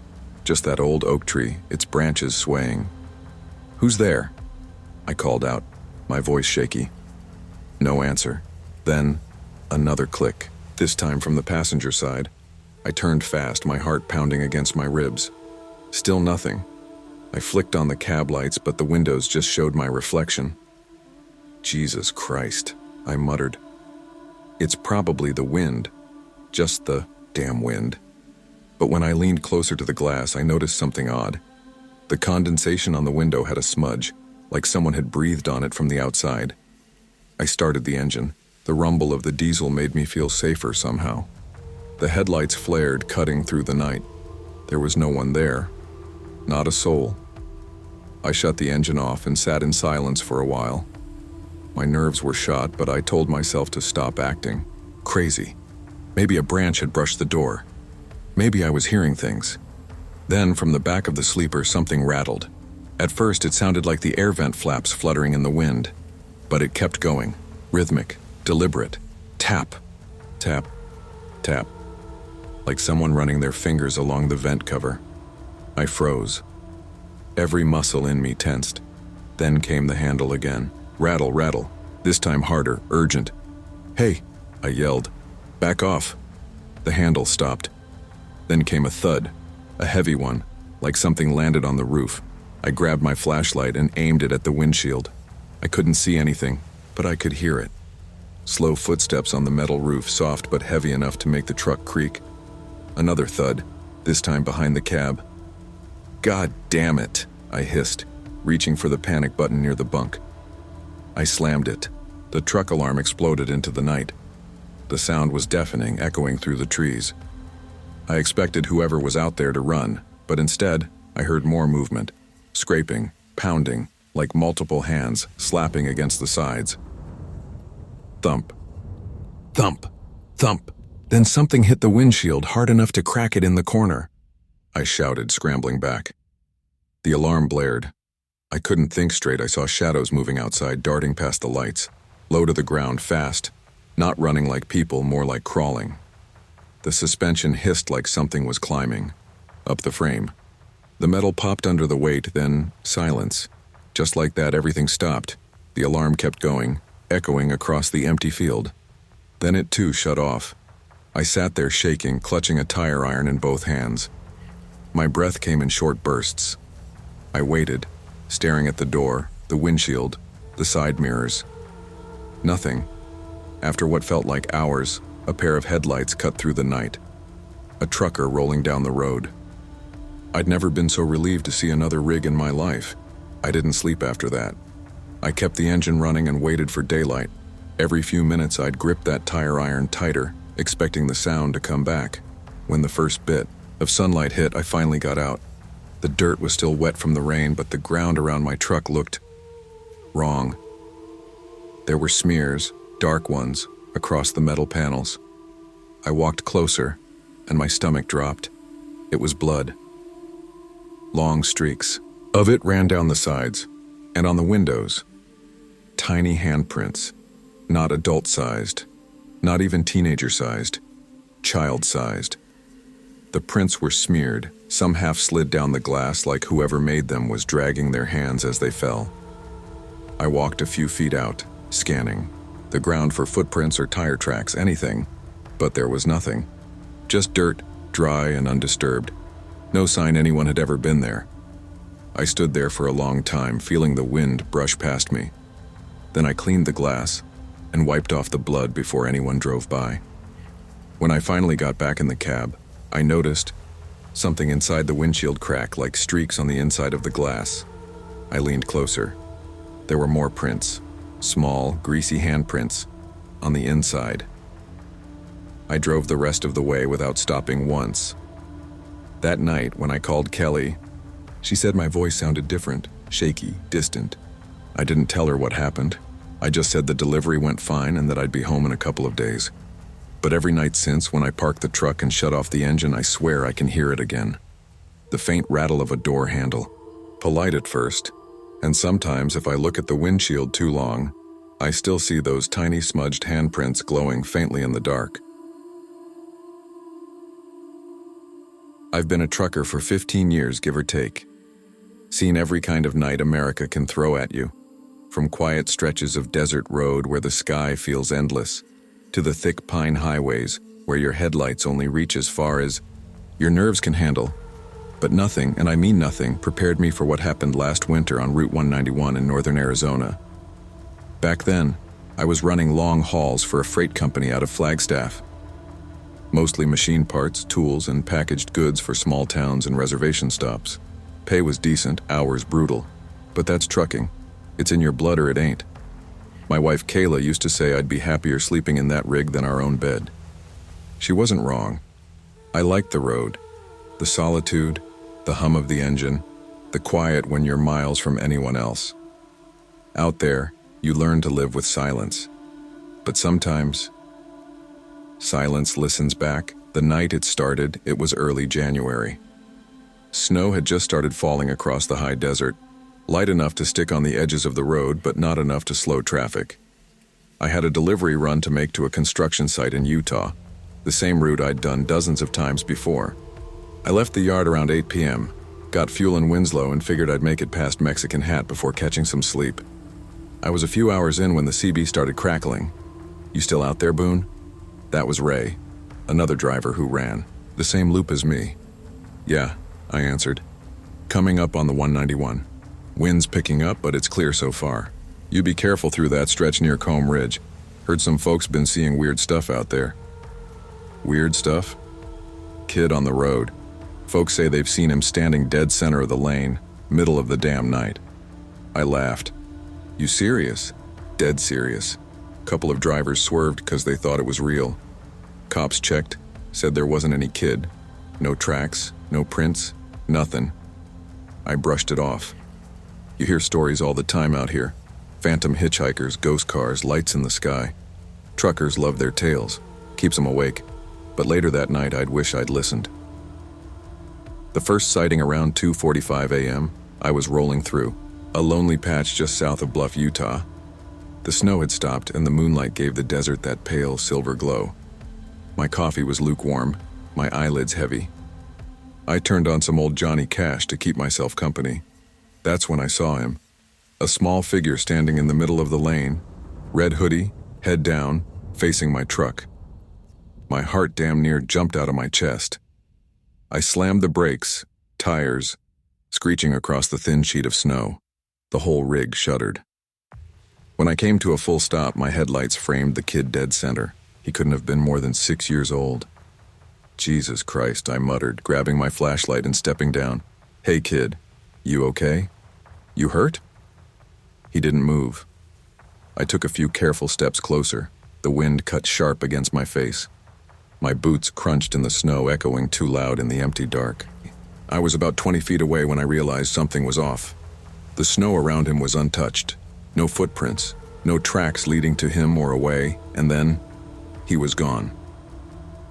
Just that old oak tree, its branches swaying. "Who's there?" I called out, my voice shaky. No answer. Then, another click, this time from the passenger side. I turned fast, my heart pounding against my ribs. Still nothing. I flicked on the cab lights, but the windows just showed my reflection. Jesus Christ, I muttered. It's probably the wind. Just the damn wind. But when I leaned closer to the glass, I noticed something odd. The condensation on the window had a smudge, like someone had breathed on it from the outside. I started the engine. The rumble of the diesel made me feel safer somehow. The headlights flared, cutting through the night. There was no one there. Not a soul. I shut the engine off and sat in silence for a while. My nerves were shot, but I told myself to stop acting. Crazy. Maybe a branch had brushed the door. Maybe I was hearing things. Then, from the back of the sleeper, something rattled. At first, it sounded like the air vent flaps fluttering in the wind. But it kept going. Rhythmic, deliberate. Tap, tap, tap. Like someone running their fingers along the vent cover. I froze. Every muscle in me tensed. Then came the handle again. Rattle, rattle. This time harder, urgent. "Hey," I yelled. "Back off." The handle stopped. Then came a thud, a heavy one, like something landed on the roof. I grabbed my flashlight and aimed it at the windshield. I couldn't see anything, but I could hear it. Slow footsteps on the metal roof, soft but heavy enough to make the truck creak. Another thud, this time behind the cab. "God damn it," I hissed, reaching for the panic button near the bunk. I slammed it. The truck alarm exploded into the night. The sound was deafening, echoing through the trees. I expected whoever was out there to run, but instead, I heard more movement. Scraping, pounding, like multiple hands slapping against the sides. Thump. Thump. Thump. Then something hit the windshield hard enough to crack it in the corner. I shouted, scrambling back. The alarm blared. I couldn't think straight. I saw shadows moving outside, darting past the lights. Low to the ground, fast. Not running like people, more like crawling. The suspension hissed like something was climbing. Up the frame. The metal popped under the weight, then silence. Just like that, everything stopped. The alarm kept going, echoing across the empty field. Then it too shut off. I sat there shaking, clutching a tire iron in both hands. My breath came in short bursts. I waited, staring at the door, the windshield, the side mirrors. Nothing. After what felt like hours, a pair of headlights cut through the night. A trucker rolling down the road. I'd never been so relieved to see another rig in my life. I didn't sleep after that. I kept the engine running and waited for daylight. Every few minutes I'd grip that tire iron tighter, expecting the sound to come back. When the first bit of sunlight hit, I finally got out. The dirt was still wet from the rain, but the ground around my truck looked wrong. There were smears, dark ones, across the metal panels. I walked closer, and my stomach dropped. It was blood. Long streaks of it ran down the sides, and on the windows. Tiny handprints, not adult-sized, not even teenager-sized, child-sized. The prints were smeared, some half slid down the glass like whoever made them was dragging their hands as they fell. I walked a few feet out, scanning the ground for footprints or tire tracks, anything, but there was nothing. Just dirt, dry and undisturbed. No sign anyone had ever been there. I stood there for a long time, feeling the wind brush past me. Then I cleaned the glass and wiped off the blood before anyone drove by. When I finally got back in the cab, I noticed something inside the windshield crack like streaks on the inside of the glass. I leaned closer. There were more prints, small, greasy handprints, on the inside. I drove the rest of the way without stopping once. That night, when I called Kelly, she said my voice sounded different, shaky, distant. I didn't tell her what happened. I just said the delivery went fine and that I'd be home in a couple of days. But every night since, when I park the truck and shut off the engine, I swear I can hear it again. The faint rattle of a door handle. Polite at first, and sometimes if I look at the windshield too long, I still see those tiny smudged handprints glowing faintly in the dark. I've been a trucker for 15 years, give or take. Seen every kind of night America can throw at you. From quiet stretches of desert road where the sky feels endless, to the thick pine highways where your headlights only reach as far as your nerves can handle. But nothing, and I mean nothing, prepared me for what happened last winter on Route 191 in northern Arizona. Back then, I was running long hauls for a freight company out of Flagstaff. Mostly machine parts, tools, and packaged goods for small towns and reservation stops. Pay was decent, hours brutal. But that's trucking. It's in your blood or it ain't. My wife Kayla used to say I'd be happier sleeping in that rig than our own bed. She wasn't wrong. I liked the road, the solitude, the hum of the engine, the quiet when you're miles from anyone else. Out there, you learn to live with silence. But sometimes, silence listens back. The night it started, it was early January. Snow had just started falling across the high desert, light enough to stick on the edges of the road, but not enough to slow traffic. I had a delivery run to make to a construction site in Utah, the same route I'd done dozens of times before. I left the yard around 8 p.m., got fuel in Winslow, and figured I'd make it past Mexican Hat before catching some sleep. I was a few hours in when the CB started crackling. "You still out there, Boone?" That was Ray, another driver who ran, the same loop as me. "Yeah," I answered. "Coming up on the 191. Wind's picking up, but it's clear so far. You be careful through that stretch near Comb Ridge. Heard some folks been seeing weird stuff out there." "Weird stuff?" "Kid on the road. Folks say they've seen him standing dead center of the lane, middle of the damn night." I laughed. "You serious?" "Dead serious. Couple of drivers swerved because they thought it was real. Cops checked, said there wasn't any kid. No tracks, no prints, nothing." I brushed it off. "You hear stories all the time out here. Phantom hitchhikers, ghost cars, lights in the sky. Truckers love their tales. Keeps them awake. But later that night, I'd wish I'd listened." The first sighting around 2:45 a.m., I was rolling through a lonely patch just south of Bluff, Utah. The snow had stopped and the moonlight gave the desert that pale silver glow. My coffee was lukewarm, my eyelids heavy. I turned on some old Johnny Cash to keep myself company. That's when I saw him. A small figure standing in the middle of the lane, red hoodie, head down, facing my truck. My heart damn near jumped out of my chest. I slammed the brakes, tires, screeching across the thin sheet of snow. The whole rig shuddered. When I came to a full stop, my headlights framed the kid dead center. He couldn't have been more than 6 years old. "Jesus Christ," I muttered, grabbing my flashlight and stepping down. "Hey kid, you okay? You hurt?" He didn't move. I took a few careful steps closer. The wind cut sharp against my face. My boots crunched in the snow, echoing too loud in the empty dark. I was about 20 feet away when I realized something was off. The snow around him was untouched. No footprints, no tracks leading to him or away, and then he was gone.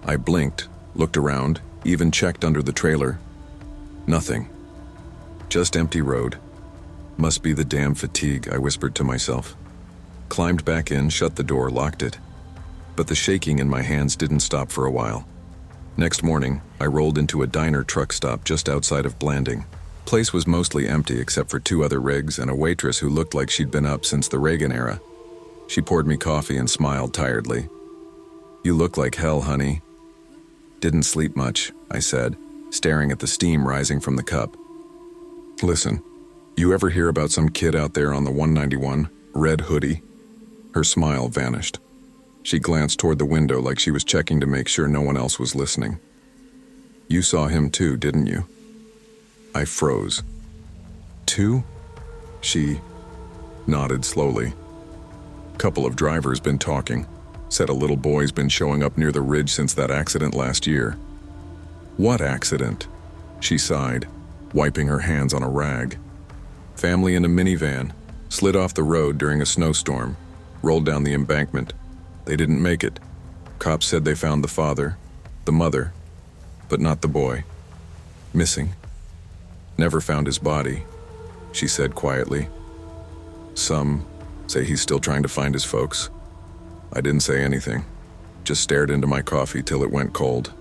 I blinked, looked around, even checked under the trailer. Nothing. Just empty road. Must be the damn fatigue, I whispered to myself. Climbed back in, shut the door, locked it. But the shaking in my hands didn't stop for a while. Next morning, I rolled into a diner truck stop just outside of Blanding. Place was mostly empty except for 2 other rigs and a waitress who looked like she'd been up since the Reagan era. She poured me coffee and smiled tiredly. "You look like hell, honey." "Didn't sleep much," I said, staring at the steam rising from the cup. "Listen, you ever hear about some kid out there on the 191, red hoodie?" Her smile vanished. She glanced toward the window like she was checking to make sure no one else was listening. "You saw him too, didn't you?" I froze. "Two?" She nodded slowly. "Couple of drivers been talking. Said a little boy's been showing up near the ridge since that accident last year." "What accident?" She sighed, wiping her hands on a rag. "Family in a minivan. Slid off the road during a snowstorm. Rolled down the embankment. They didn't make it. Cops said they found the father, the mother, but not the boy. Missing. Never found his body," she said quietly. "Some say he's still trying to find his folks." I didn't say anything, just stared into my coffee till it went cold.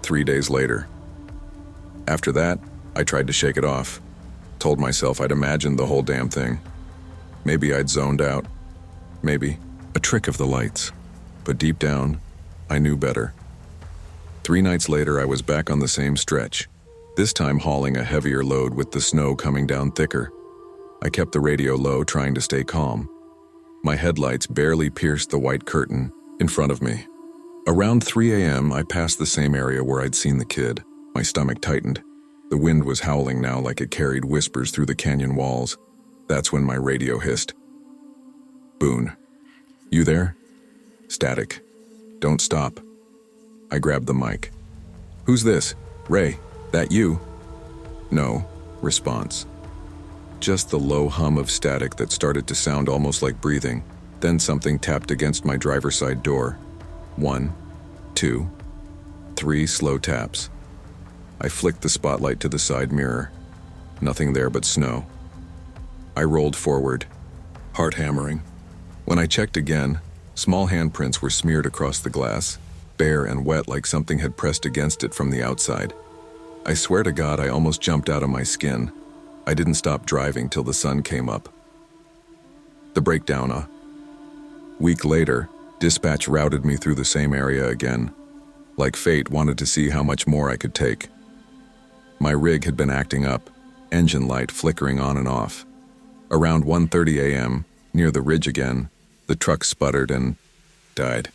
3 days later. After that, I tried to shake it off. Told myself I'd imagined the whole damn thing. Maybe I'd zoned out. Maybe a trick of the lights. But deep down, I knew better. 3 nights later, I was back on the same stretch, this time hauling a heavier load with the snow coming down thicker. I kept the radio low, trying to stay calm. My headlights barely pierced the white curtain in front of me. Around 3 a.m., I passed the same area where I'd seen the kid. My stomach tightened. The wind was howling now like it carried whispers through the canyon walls. That's when my radio hissed. "Boone. You there?" Static. "Don't stop." I grabbed the mic. "Who's this? Ray, that you?" "No." Response. Just the low hum of static that started to sound almost like breathing. Then something tapped against my driver's side door. 1, 2, 3 slow taps. I flicked the spotlight to the side mirror. Nothing there but snow. I rolled forward, heart hammering. When I checked again, small handprints were smeared across the glass, bare and wet like something had pressed against it from the outside. I swear to God, I almost jumped out of my skin. I didn't stop driving till the sun came up. The breakdown. Week later, dispatch routed me through the same area again. Like fate wanted to see how much more I could take. My rig had been acting up, engine light flickering on and off. Around 1:30 a.m., near the ridge again, the truck sputtered and died.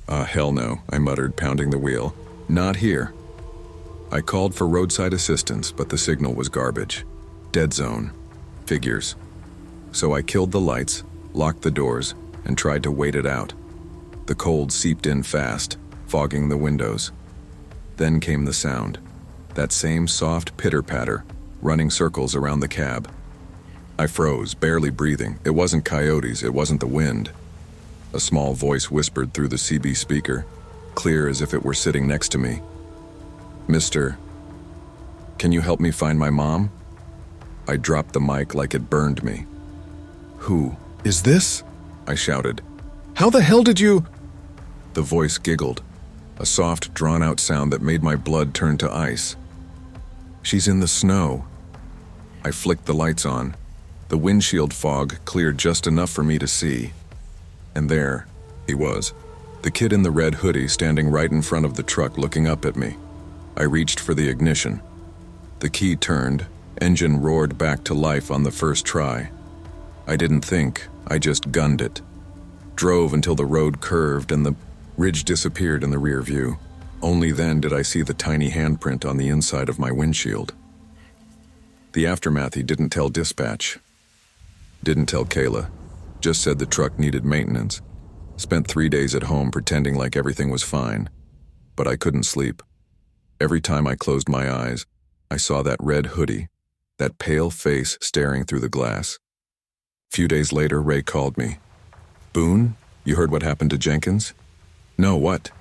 Hell no, I muttered, pounding the wheel. Not here. I called for roadside assistance, but the signal was garbage. Dead zone. Figures. So I killed the lights, locked the doors, and tried to wait it out. The cold seeped in fast, fogging the windows. Then came the sound. That same soft pitter-patter, running circles around the cab. I froze, barely breathing. It wasn't coyotes, it wasn't the wind. A small voice whispered through the CB speaker, clear as if it were sitting next to me. "Mister, can you help me find my mom?" I dropped the mic like it burned me. "Who is this?" I shouted. "How the hell did you—" The voice giggled, a soft, drawn-out sound that made my blood turn to ice. "She's in the snow." I flicked the lights on. The windshield fog cleared just enough for me to see. And there he was, the kid in the red hoodie standing right in front of the truck looking up at me. I reached for the ignition. The key turned, engine roared back to life on the first try. I didn't think, I just gunned it. Drove until the road curved and the ridge disappeared in the rear view. Only then did I see the tiny handprint on the inside of my windshield. The aftermath he didn't tell dispatch. Didn't tell Kayla. Just said the truck needed maintenance. Spent 3 days at home pretending like everything was fine. But I couldn't sleep. Every time I closed my eyes, I saw that red hoodie, that pale face staring through the glass. Few days later, Ray called me. "Boone, you heard what happened to Jenkins?" "No, what?"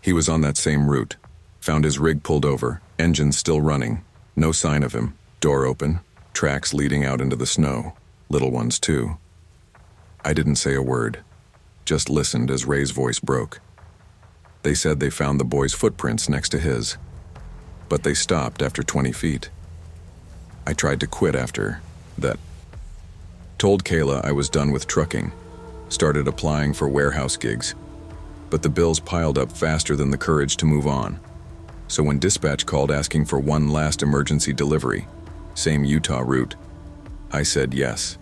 "He was on that same route. Found his rig pulled over, engine still running. No sign of him. Door open, tracks leading out into the snow. Little ones, too." I didn't say a word, just listened as Ray's voice broke. They said they found the boy's footprints next to his, but they stopped after 20 feet. I tried to quit after that. Told Kayla I was done with trucking, started applying for warehouse gigs, but the bills piled up faster than the courage to move on. So when dispatch called asking for one last emergency delivery, same Utah route, I said yes.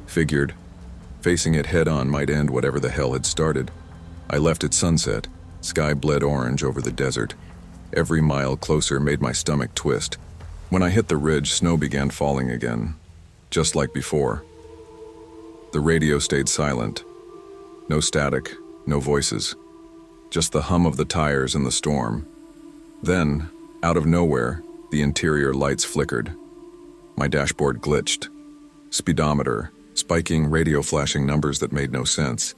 Figured facing it head-on might end whatever the hell had started. I left at sunset, sky bled orange over the desert. Every mile closer made my stomach twist. When I hit the ridge, snow began falling again, just like before. The radio stayed silent. No static, no voices. Just the hum of the tires in the storm. Then, out of nowhere, the interior lights flickered. My dashboard glitched. Speedometer, spiking radio flashing numbers that made no sense.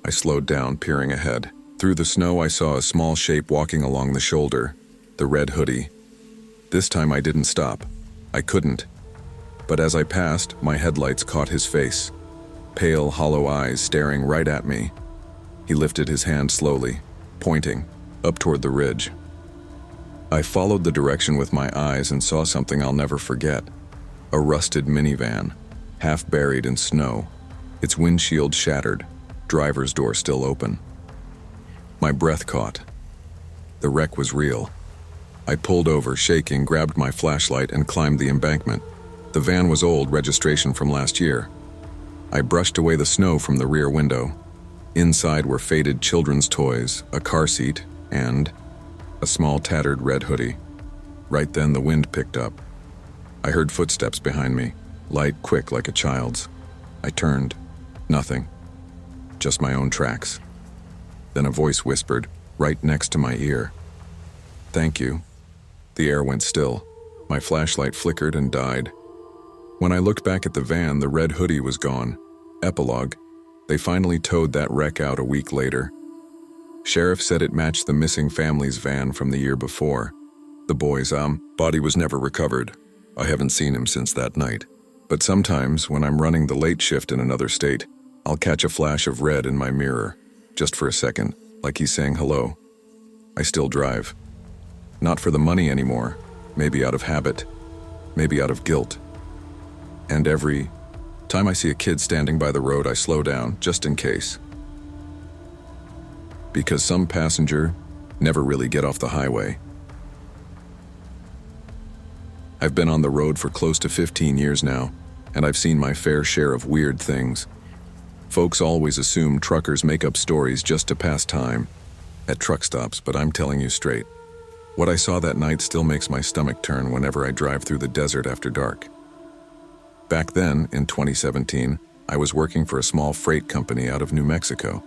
I slowed down, peering ahead. Through the snow, I saw a small shape walking along the shoulder, the red hoodie. This time I didn't stop. I couldn't. But as I passed, my headlights caught his face. Pale, hollow eyes staring right at me. He lifted his hand slowly, pointing, up toward the ridge. I followed the direction with my eyes and saw something I'll never forget. A rusted minivan, half buried in snow, its windshield shattered, driver's door still open. My breath caught. The wreck was real. I pulled over, shaking, grabbed my flashlight, and climbed the embankment. The van was old, registration from last year. I brushed away the snow from the rear window. Inside were faded children's toys, a car seat, and a small tattered red hoodie. Right then the wind picked up. I heard footsteps behind me, light, quick like a child's. I turned. Nothing. Just my own tracks. Then a voice whispered, right next to my ear. "Thank you." The air went still. My flashlight flickered and died. When I looked back at the van, the red hoodie was gone. Epilogue. They finally towed that wreck out a week later. Sheriff said it matched the missing family's van from the year before. The boy's body was never recovered. I haven't seen him since that night. But sometimes, when I'm running the late shift in another state, I'll catch a flash of red in my mirror, just for a second, like he's saying hello. I still drive. Not for the money anymore, maybe out of habit, maybe out of guilt. And every time I see a kid standing by the road, I slow down, just in case. Because some passenger never really get off the highway. I've been on the road for close to 15 years now, and I've seen my fair share of weird things. Folks always assume truckers make up stories just to pass time at truck stops, but I'm telling you straight. What I saw that night still makes my stomach turn whenever I drive through the desert after dark. Back then, in 2017, I was working for a small freight company out of New Mexico.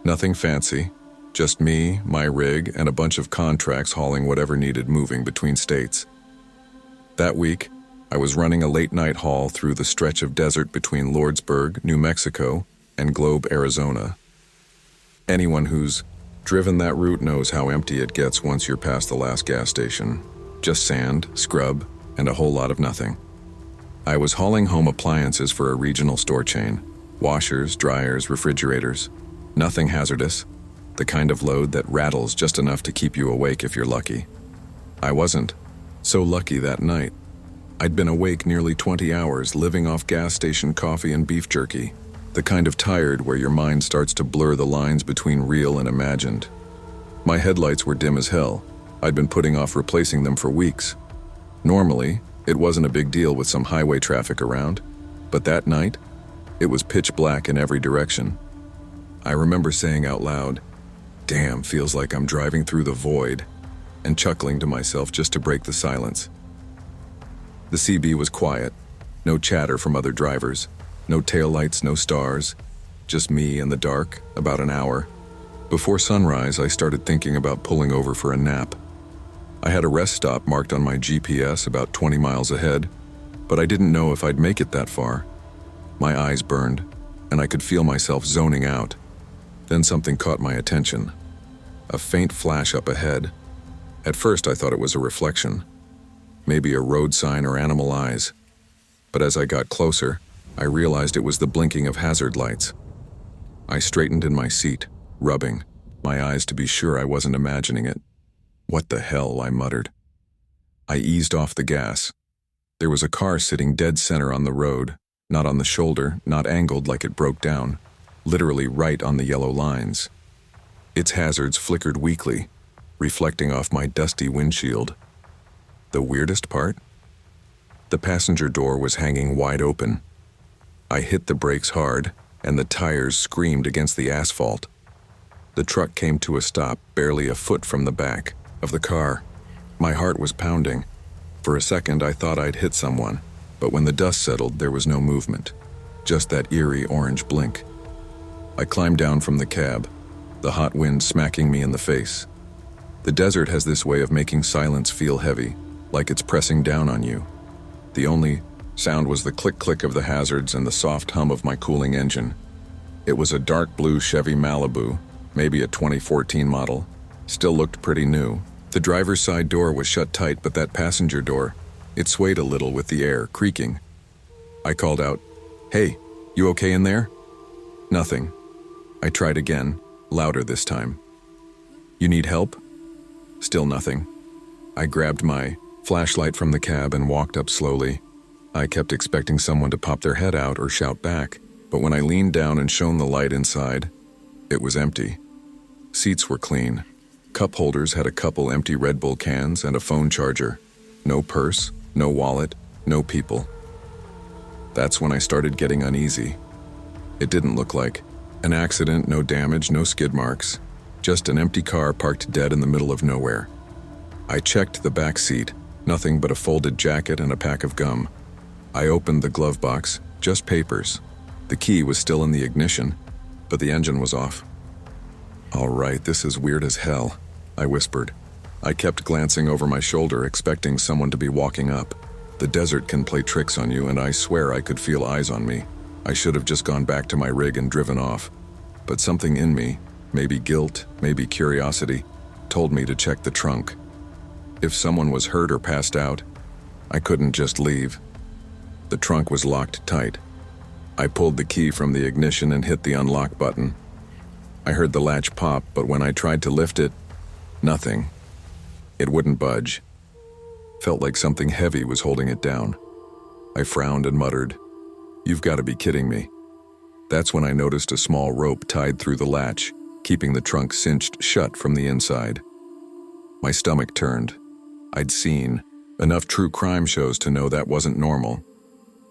Nothing fancy, just me, my rig, and a bunch of contracts hauling whatever needed moving between states. That week, I was running a late-night haul through the stretch of desert between Lordsburg, New Mexico, and Globe, Arizona. Anyone who's driven that route knows how empty it gets once you're past the last gas station. Just sand, scrub, and a whole lot of nothing. I was hauling home appliances for a regional store chain. Washers, dryers, refrigerators. Nothing hazardous. The kind of load that rattles just enough to keep you awake if you're lucky. I wasn't so lucky that night. I'd been awake nearly 20 hours, living off gas station coffee and beef jerky. The kind of tired where your mind starts to blur the lines between real and imagined. My headlights were dim as hell. I'd been putting off replacing them for weeks. Normally, it wasn't a big deal with some highway traffic around, but that night, it was pitch black in every direction. I remember saying out loud, "Damn, feels like I'm driving through the void," and chuckling to myself just to break the silence. The CB was quiet, no chatter from other drivers, no taillights, no stars, just me and the dark, about an hour. Before sunrise, I started thinking about pulling over for a nap. I had a rest stop marked on my GPS about 20 miles ahead, but I didn't know if I'd make it that far. My eyes burned, and I could feel myself zoning out. Then something caught my attention. A faint flash up ahead. At first I thought it was a reflection, maybe a road sign or animal eyes. But as I got closer, I realized it was the blinking of hazard lights. I straightened in my seat, rubbing my eyes to be sure I wasn't imagining it. "What the hell?" I muttered. I eased off the gas. There was a car sitting dead center on the road, not on the shoulder, not angled like it broke down, literally right on the yellow lines. Its hazards flickered weakly, reflecting off my dusty windshield. The weirdest part? The passenger door was hanging wide open. I hit the brakes hard, and the tires screamed against the asphalt. The truck came to a stop barely a foot from the back of the car. My heart was pounding. For a second, I thought I'd hit someone, but when the dust settled, there was no movement, just that eerie orange blink. I climbed down from the cab, the hot wind smacking me in the face. The desert has this way of making silence feel heavy, like it's pressing down on you. The only sound was the click-click of the hazards and the soft hum of my cooling engine. It was a dark blue Chevy Malibu, maybe a 2014 model. Still looked pretty new. The driver's side door was shut tight, but that passenger door, it swayed a little with the air, creaking. I called out, "Hey, you okay in there?" Nothing. I tried again, louder this time. "You need help?" Still nothing. I grabbed my flashlight from the cab and walked up slowly. I kept expecting someone to pop their head out or shout back, but when I leaned down and shone the light inside, it was empty. Seats were clean. Cup holders had a couple empty Red Bull cans and a phone charger. No purse, no wallet, no people. That's when I started getting uneasy. It didn't look like an accident, no damage, no skid marks. Just an empty car parked dead in the middle of nowhere. I checked the back seat, nothing but a folded jacket and a pack of gum. I opened the glove box, just papers. The key was still in the ignition, but the engine was off. "All right, this is weird as hell," I whispered. I kept glancing over my shoulder, expecting someone to be walking up. The desert can play tricks on you, and I swear I could feel eyes on me. I should have just gone back to my rig and driven off. But something in me, maybe guilt, maybe curiosity, told me to check the trunk. If someone was hurt or passed out, I couldn't just leave. The trunk was locked tight. I pulled the key from the ignition and hit the unlock button. I heard the latch pop, but when I tried to lift it, nothing. It wouldn't budge. Felt like something heavy was holding it down. I frowned and muttered, "You've got to be kidding me." That's when I noticed a small rope tied through the latch, keeping the trunk cinched shut from the inside. My stomach turned. I'd seen enough true crime shows to know that wasn't normal.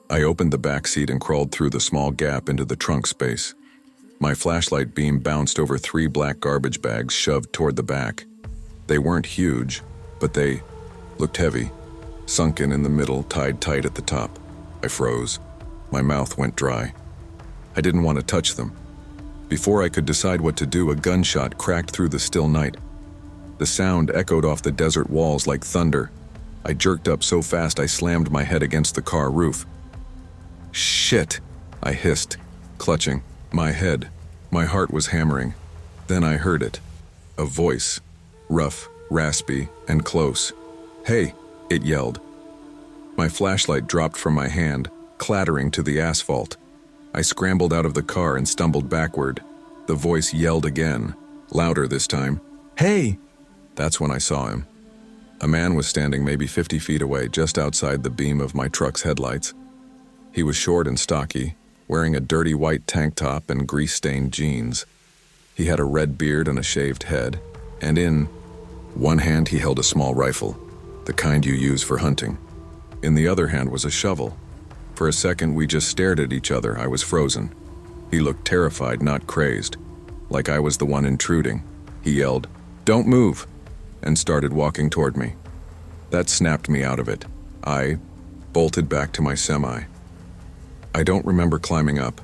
I opened the back seat and crawled through the small gap into the trunk space. My flashlight beam bounced over 3 black garbage bags shoved toward the back. They weren't huge, but they looked heavy, sunken in the middle, tied tight at the top. I froze. My mouth went dry. I didn't want to touch them. Before I could decide what to do, a gunshot cracked through the still night. The sound echoed off the desert walls like thunder. I jerked up so fast I slammed my head against the car roof. "Shit!" I hissed, clutching my head. My heart was hammering. Then I heard it. A voice. Rough, raspy, and close. "Hey!" it yelled. My flashlight dropped from my hand, clattering to the asphalt. I scrambled out of the car and stumbled backward. The voice yelled again, louder this time. "Hey!" That's when I saw him. A man was standing maybe 50 feet away, just outside the beam of my truck's headlights. He was short and stocky, wearing a dirty white tank top and grease-stained jeans. He had a red beard and a shaved head, and in one hand he held a small rifle, the kind you use for hunting. In the other hand was a shovel. For a second we just stared at each other. I was frozen. He looked terrified, not crazed, like I was the one intruding. He yelled, "Don't move!" and started walking toward me. That snapped me out of it. I bolted back to my semi. I don't remember climbing up.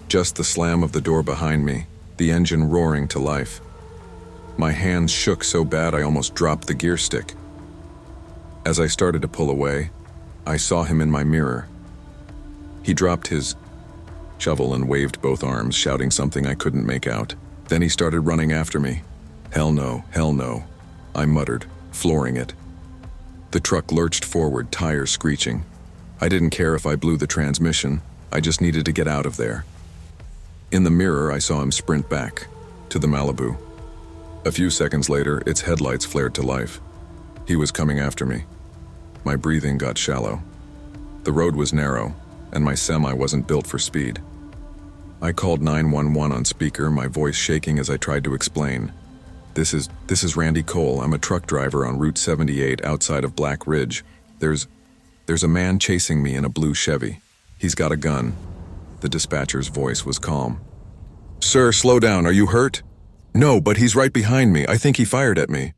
Just the slam of the door behind me, the engine roaring to life. My hands shook so bad I almost dropped the gear stick. As I started to pull away, I saw him in my mirror. He dropped his shovel and waved both arms, shouting something I couldn't make out. Then he started running after me. Hell no, hell no, I muttered, flooring it. The truck lurched forward, tires screeching. I didn't care if I blew the transmission, I just needed to get out of there. In the mirror, I saw him sprint back, to the Malibu. A few seconds later, its headlights flared to life. He was coming after me. My breathing got shallow. The road was narrow, and my semi wasn't built for speed. I called 911 on speaker, my voice shaking as I tried to explain. This is Randy Cole. I'm a truck driver on Route 78 outside of Black Ridge. There's a man chasing me in a blue Chevy. He's got a gun. The dispatcher's voice was calm. Sir, slow down. Are you hurt? No, but he's right behind me. I think he fired at me.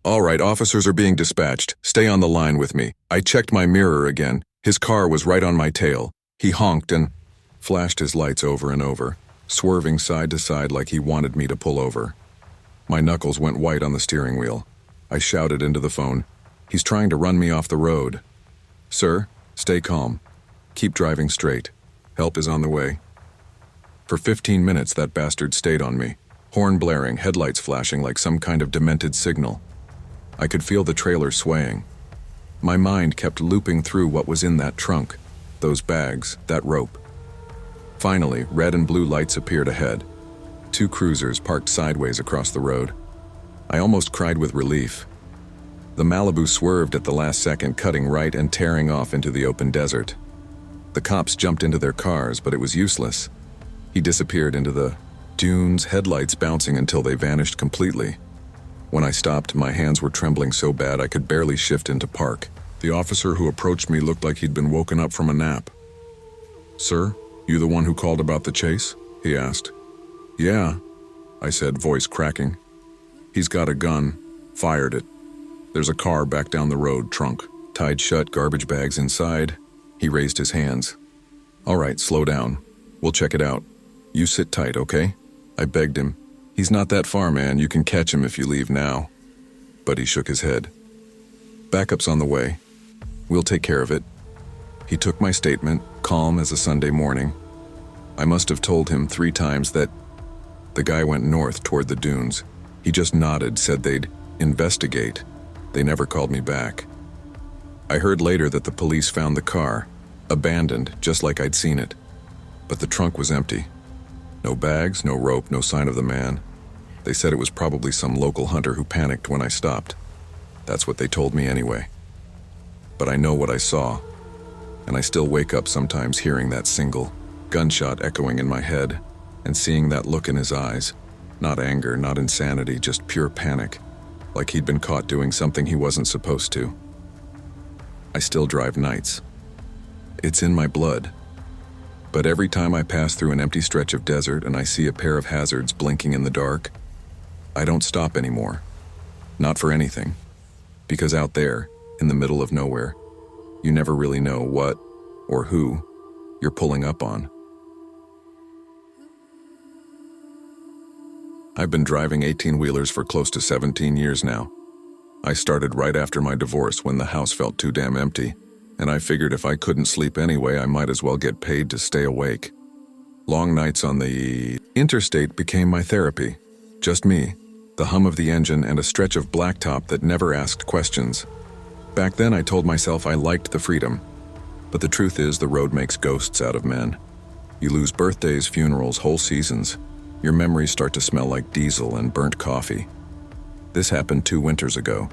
All right, officers are being dispatched. Stay on the line with me. I checked my mirror again. His car was right on my tail. He honked and flashed his lights over and over, swerving side to side like he wanted me to pull over. My knuckles went white on the steering wheel. I shouted into the phone, "He's trying to run me off the road." "Sir, stay calm. Keep driving straight. Help is on the way." For 15 minutes, that bastard stayed on me, horn blaring, headlights flashing like some kind of demented signal. I could feel the trailer swaying. My mind kept looping through what was in that trunk, those bags, that rope. Finally, red and blue lights appeared ahead. 2 cruisers parked sideways across the road. I almost cried with relief. The Malibu swerved at the last second, cutting right and tearing off into the open desert. The cops jumped into their cars, but it was useless. He disappeared into the dunes, headlights bouncing until they vanished completely. When I stopped, my hands were trembling so bad I could barely shift into park. The officer who approached me looked like he'd been woken up from a nap. "Sir, you the one who called about the chase?" he asked. "Yeah," I said, voice cracking. "He's got a gun. Fired it. There's a car back down the road, trunk. Tied shut, garbage bags inside." He raised his hands. "All right, slow down. We'll check it out. You sit tight, okay?" I begged him. "He's not that far, man. You can catch him if you leave now." But he shook his head. "Backup's on the way. We'll take care of it." He took my statement, calm as a Sunday morning. I must have told him 3 times that the guy went north toward the dunes. He just nodded, said they'd investigate. They never called me back. I heard later that the police found the car, abandoned, just like I'd seen it. But the trunk was empty. No bags, no rope, no sign of the man. They said it was probably some local hunter who panicked when I stopped. That's what they told me anyway. But I know what I saw, and I still wake up sometimes hearing that single gunshot echoing in my head and seeing that look in his eyes. Not anger, not insanity, just pure panic, like he'd been caught doing something he wasn't supposed to. I still drive nights. It's in my blood. But every time I pass through an empty stretch of desert and I see a pair of hazards blinking in the dark, I don't stop anymore. Not for anything. Because out there, in the middle of nowhere, you never really know what or who you're pulling up on. I've been driving 18-wheelers for close to 17 years now. I started right after my divorce when the house felt too damn empty, and I figured if I couldn't sleep anyway, I might as well get paid to stay awake. Long nights on the interstate became my therapy. Just me, the hum of the engine, and a stretch of blacktop that never asked questions. Back then I told myself I liked the freedom, but the truth is the road makes ghosts out of men. You lose birthdays, funerals, whole seasons. Your memories start to smell like diesel and burnt coffee. This happened 2 winters ago,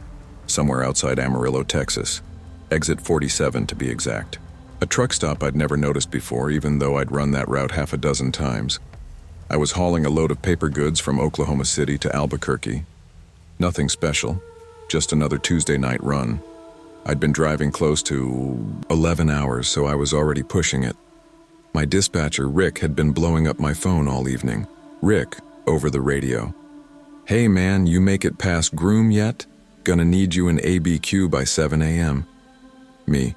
somewhere outside Amarillo, Texas. Exit 47 to be exact. A truck stop I'd never noticed before, even though I'd run that route half a dozen times. I was hauling a load of paper goods from Oklahoma City to Albuquerque. Nothing special, just another Tuesday night run. I'd been driving close to 11 hours, so I was already pushing it. My dispatcher, Rick, had been blowing up my phone all evening. Rick, over the radio. "Hey man, you make it past Groom yet? Gonna need you in ABQ by 7 a.m. Me.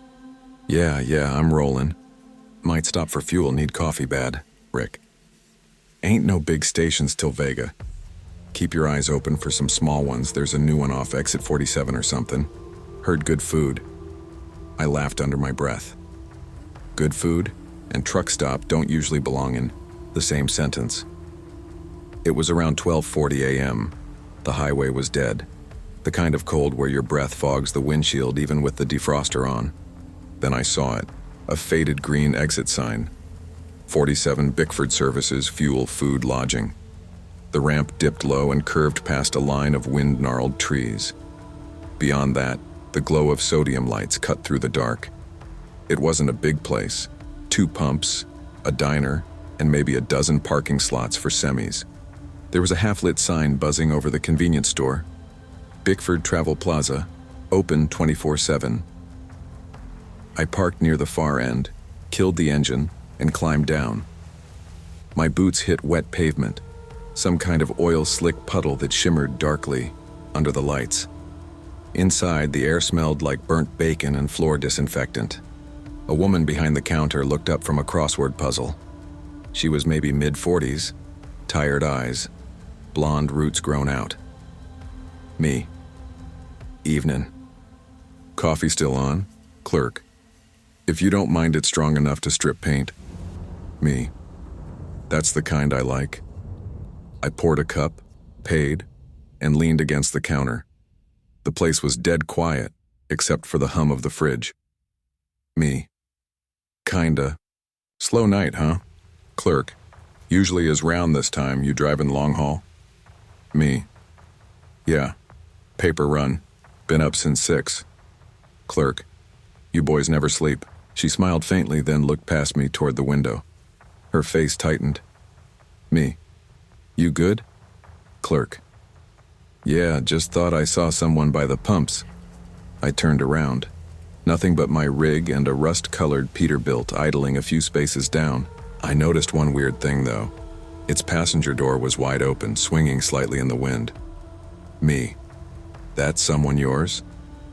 Yeah, I'm rolling. Might stop for fuel, need coffee bad. Rick. Ain't no big stations till Vega. Keep your eyes open for some small ones, there's a new one off exit 47 or something. Heard good food. I laughed under my breath. Good food and truck stop don't usually belong in the same sentence. It was around 12:40 a.m. The highway was dead. The kind of cold where your breath fogs the windshield even with the defroster on. Then I saw it, a faded green exit sign. 47 Bickford Services, fuel, food, lodging. The ramp dipped low and curved past a line of wind-gnarled trees. Beyond that, the glow of sodium lights cut through the dark. It wasn't a big place. 2 pumps, a diner, and maybe a dozen parking slots for semis. There was a half-lit sign buzzing over the convenience store. Bickford Travel Plaza, open 24/7. I parked near the far end, killed the engine, and climbed down. My boots hit wet pavement, some kind of oil-slick puddle that shimmered darkly under the lights. Inside, the air smelled like burnt bacon and floor disinfectant. A woman behind the counter looked up from a crossword puzzle. She was maybe mid-40s, tired eyes, blonde roots grown out. Me. Evening. Coffee still on? Clerk. If you don't mind it strong enough to strip paint. Me. That's the kind I like. I poured a cup, paid, and leaned against the counter. The place was dead quiet, except for the hum of the fridge. Me. Kinda. Slow night, huh? Clerk. Usually is round this time. You driving long haul? Me. Yeah. Paper run. Been up since 6. Clerk. You boys never sleep. She smiled faintly, then looked past me toward the window. Her face tightened. Me. You good? Clerk. Yeah, just thought I saw someone by the pumps. I turned around. Nothing but my rig and a rust-colored Peterbilt idling a few spaces down. I noticed one weird thing, though. Its passenger door was wide open, swinging slightly in the wind. Me. That's someone yours?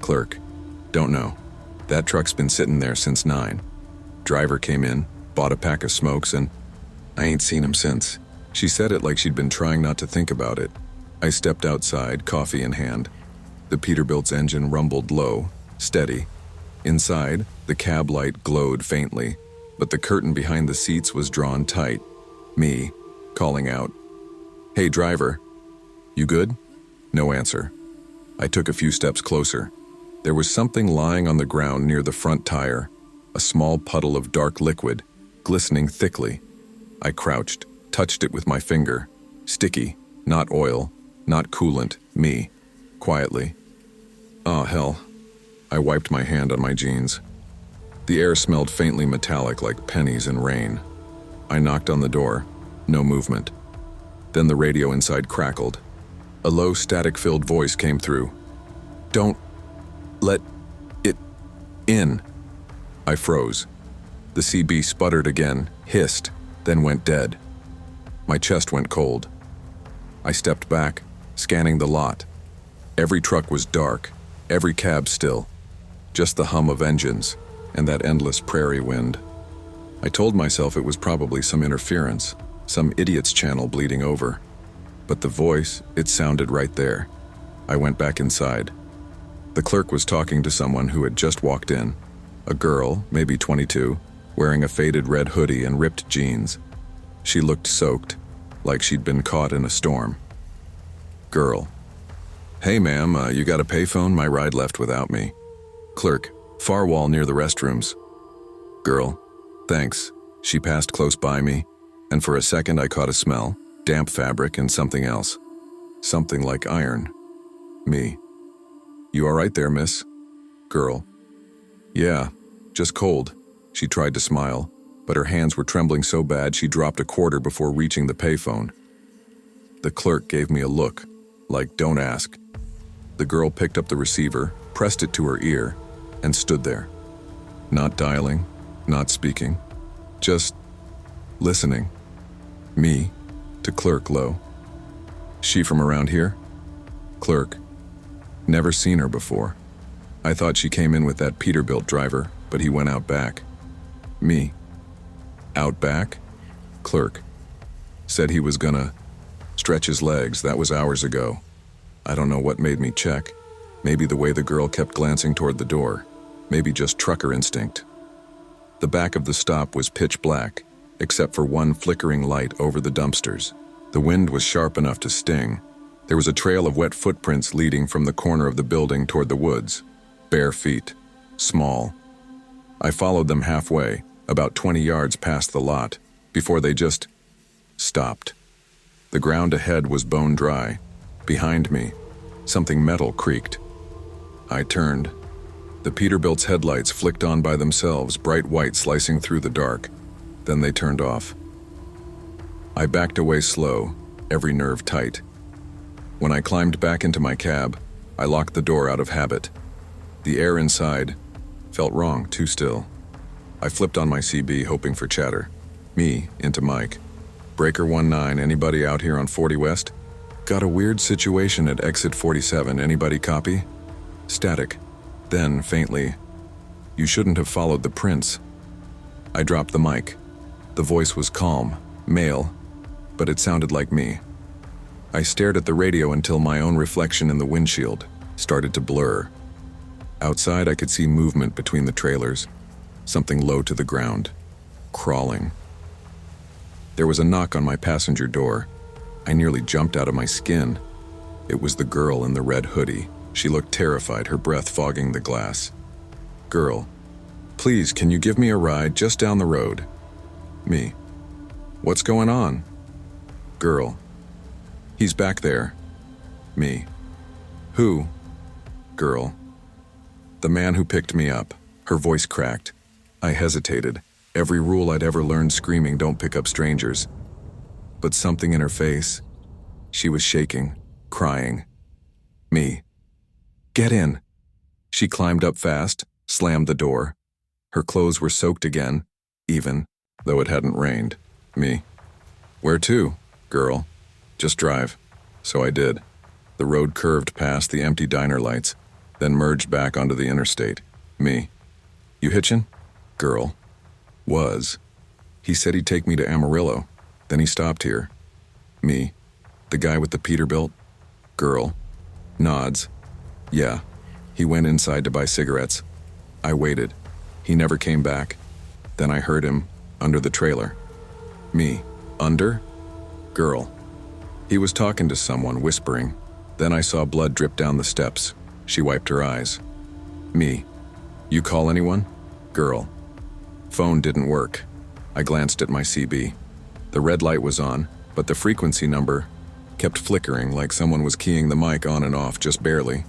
Clerk. Don't know. That truck's been sitting there since 9. Driver came in, bought a pack of smokes, and I ain't seen him since. She said it like she'd been trying not to think about it. I stepped outside, coffee in hand. The Peterbilt's engine rumbled low, steady. Inside, the cab light glowed faintly, but the curtain behind the seats was drawn tight. Me, calling out, "Hey, driver. You good?" No answer. I took a few steps closer. There was something lying on the ground near the front tire, a small puddle of dark liquid, glistening thickly. I crouched, touched it with my finger. Sticky, not oil, not coolant, me, quietly. Oh, hell. I wiped my hand on my jeans. The air smelled faintly metallic like pennies in rain. I knocked on the door. No movement. Then the radio inside crackled. A low, static-filled voice came through. "Don't let it in." I froze. The CB sputtered again, hissed, then went dead. My chest went cold. I stepped back, scanning the lot. Every truck was dark, every cab still. Just the hum of engines and that endless prairie wind. I told myself it was probably some interference, some idiot's channel bleeding over. But the voice, it sounded right there. I went back inside. The clerk was talking to someone who had just walked in. A girl, maybe 22, wearing a faded red hoodie and ripped jeans. She looked soaked, like she'd been caught in a storm. Girl. "Hey ma'am, you got a payphone? My ride left without me." Clerk. "Far wall near the restrooms." Girl. "Thanks." She passed close by me, and for a second I caught a smell, damp fabric and something else. Something like iron. Me. "You all right there, miss?" Girl. "Yeah, just cold." She tried to smile, but her hands were trembling so bad she dropped a quarter before reaching the payphone. The clerk gave me a look, like, "Don't ask." The girl picked up the receiver, pressed it to her ear, and stood there. Not dialing, not speaking, just listening. Me, to clerk low. "She from around here?" Clerk. "Never seen her before. I thought she came in with that Peterbilt driver, but he went out back." Me. "Out back?" Clerk. "Said he was gonna stretch his legs. That was hours ago. I don't know what made me check." Maybe the way the girl kept glancing toward the door. Maybe just trucker instinct. The back of the stop was pitch black, except for one flickering light over the dumpsters. The wind was sharp enough to sting. There was a trail of wet footprints leading from the corner of the building toward the woods. Bare feet. Small. I followed them halfway, about 20 yards past the lot, before they just stopped. The ground ahead was bone dry. Behind me, something metal creaked. I turned. The Peterbilt's headlights flicked on by themselves, bright white slicing through the dark. Then they turned off. I backed away slow, every nerve tight. When I climbed back into my cab, I locked the door out of habit. The air inside felt wrong, too still. I flipped on my CB, hoping for chatter. Me, into Mike. Breaker 19, anybody out here on 40 West? Got a weird situation at exit 47, anybody copy? Static. Then, faintly, you shouldn't have followed the prince. I dropped the mic. The voice was calm, male, but it sounded like me. I stared at the radio until my own reflection in the windshield started to blur. Outside, I could see movement between the trailers, something low to the ground, crawling. There was a knock on my passenger door. I nearly jumped out of my skin. It was the girl in the red hoodie. She looked terrified, her breath fogging the glass. Girl, please, can you give me a ride just down the road? Me. What's going on? Girl. He's back there. Me. Who? Girl. The man who picked me up. Her voice cracked. I hesitated. Every rule I'd ever learned screaming, don't pick up strangers. But something in her face. She was shaking, crying. Me. Get in. She climbed up fast, slammed the door. Her clothes were soaked again, even, though it hadn't rained. Me. Where to, girl? Just drive. So I did. The road curved past the empty diner lights, then merged back onto the interstate. Me. You hitchin'? Girl. Was. He said he'd take me to Amarillo. Then he stopped here. Me. The guy with the Peterbilt? Girl. Nods. Yeah. He went inside to buy cigarettes. I waited. He never came back. Then I heard him, under the trailer. Me. Under? Girl. He was talking to someone, whispering. Then I saw blood drip down the steps. She wiped her eyes. Me. You call anyone? Girl. Phone didn't work. I glanced at my CB. The red light was on, but the frequency number kept flickering like someone was keying the mic on and off just barely.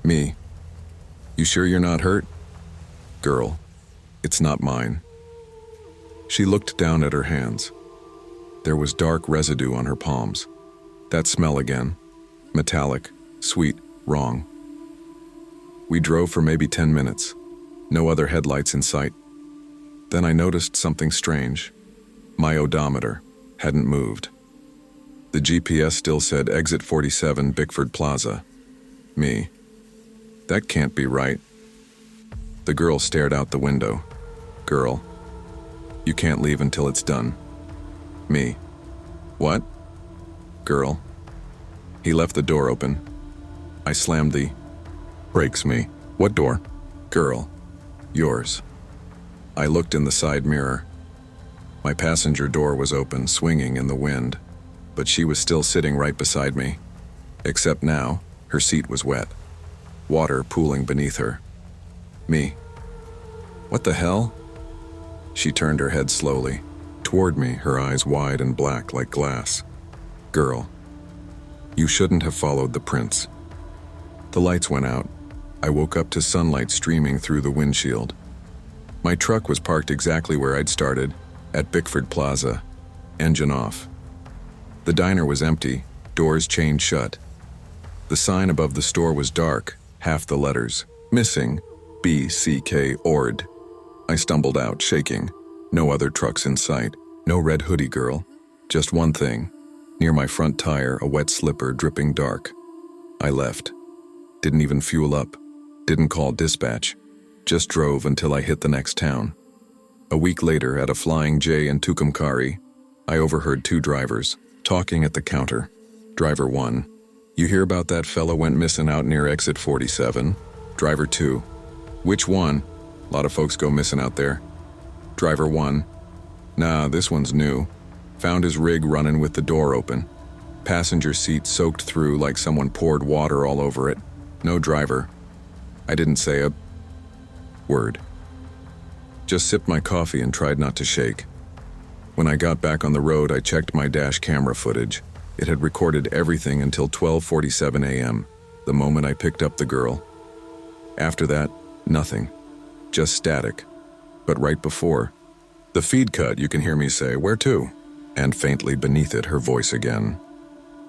Me. You sure you're not hurt? Girl. It's not mine. She looked down at her hands. There was dark residue on her palms. That smell again. Metallic, sweet, wrong. We drove for maybe 10 minutes. No other headlights in sight. Then I noticed something strange. My odometer hadn't moved. The GPS still said exit 47 Bickford Plaza. Me. That can't be right. The girl stared out the window. Girl. You can't leave until it's done. Me. What? Girl. He left the door open. I slammed the brakes. Me. What door? Girl. Yours. I looked in the side mirror. My passenger door was open, swinging in the wind, but she was still sitting right beside me. Except now, her seat was wet. Water pooling beneath her. Me. What the hell? She turned her head slowly, toward me, her eyes wide and black like glass. Girl. You shouldn't have followed the prince. The lights went out. I woke up to sunlight streaming through the windshield. My truck was parked exactly where I'd started, at Bickford Plaza, engine off. The diner was empty, doors chained shut. The sign above the store was dark, half the letters, missing, BCK Ord. I stumbled out, shaking. No other trucks in sight, no red hoodie girl. Just one thing. Near my front tire, a wet slipper dripping dark. I left. Didn't even fuel up. Didn't call dispatch. Just drove until I hit the next town. A week later, at a Flying J in Tucumcari, I overheard two drivers talking at the counter. Driver 1. You hear about that fella went missing out near exit 47? Driver 2. Which one? A lot of folks go missing out there. Driver 1. Nah, this one's new. Found his rig running with the door open. Passenger seat soaked through like someone poured water all over it. No driver. I didn't say a word. Just sipped my coffee and tried not to shake. When I got back on the road, I checked my dash camera footage. It had recorded everything until 12:47 a.m., the moment I picked up the girl. After that, nothing. Just static. But right before, the feed cut, you can hear me say, "Where to?" And faintly beneath it, her voice again.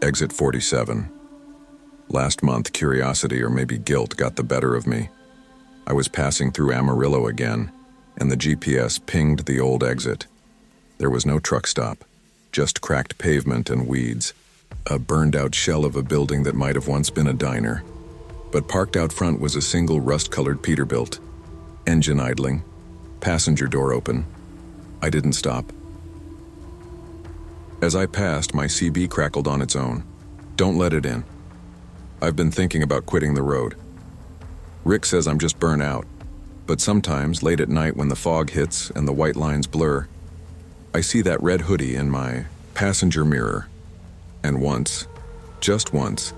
Exit 47. Last month, curiosity or maybe guilt got the better of me. I was passing through Amarillo again, and the GPS pinged the old exit. There was no truck stop, just cracked pavement and weeds. A burned-out shell of a building that might have once been a diner. But parked out front was a single rust-colored Peterbilt. Engine idling. Passenger door open. I didn't stop. As I passed, my CB crackled on its own. Don't let it in. I've been thinking about quitting the road. Rick says I'm just burnt out. But sometimes, late at night when the fog hits and the white lines blur, I see that red hoodie in my passenger mirror. And once, just once,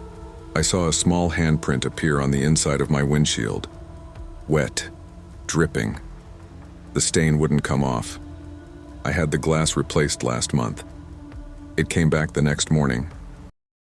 I saw a small handprint appear on the inside of my windshield. Wet, dripping. The stain wouldn't come off. I had the glass replaced last month. It came back the next morning,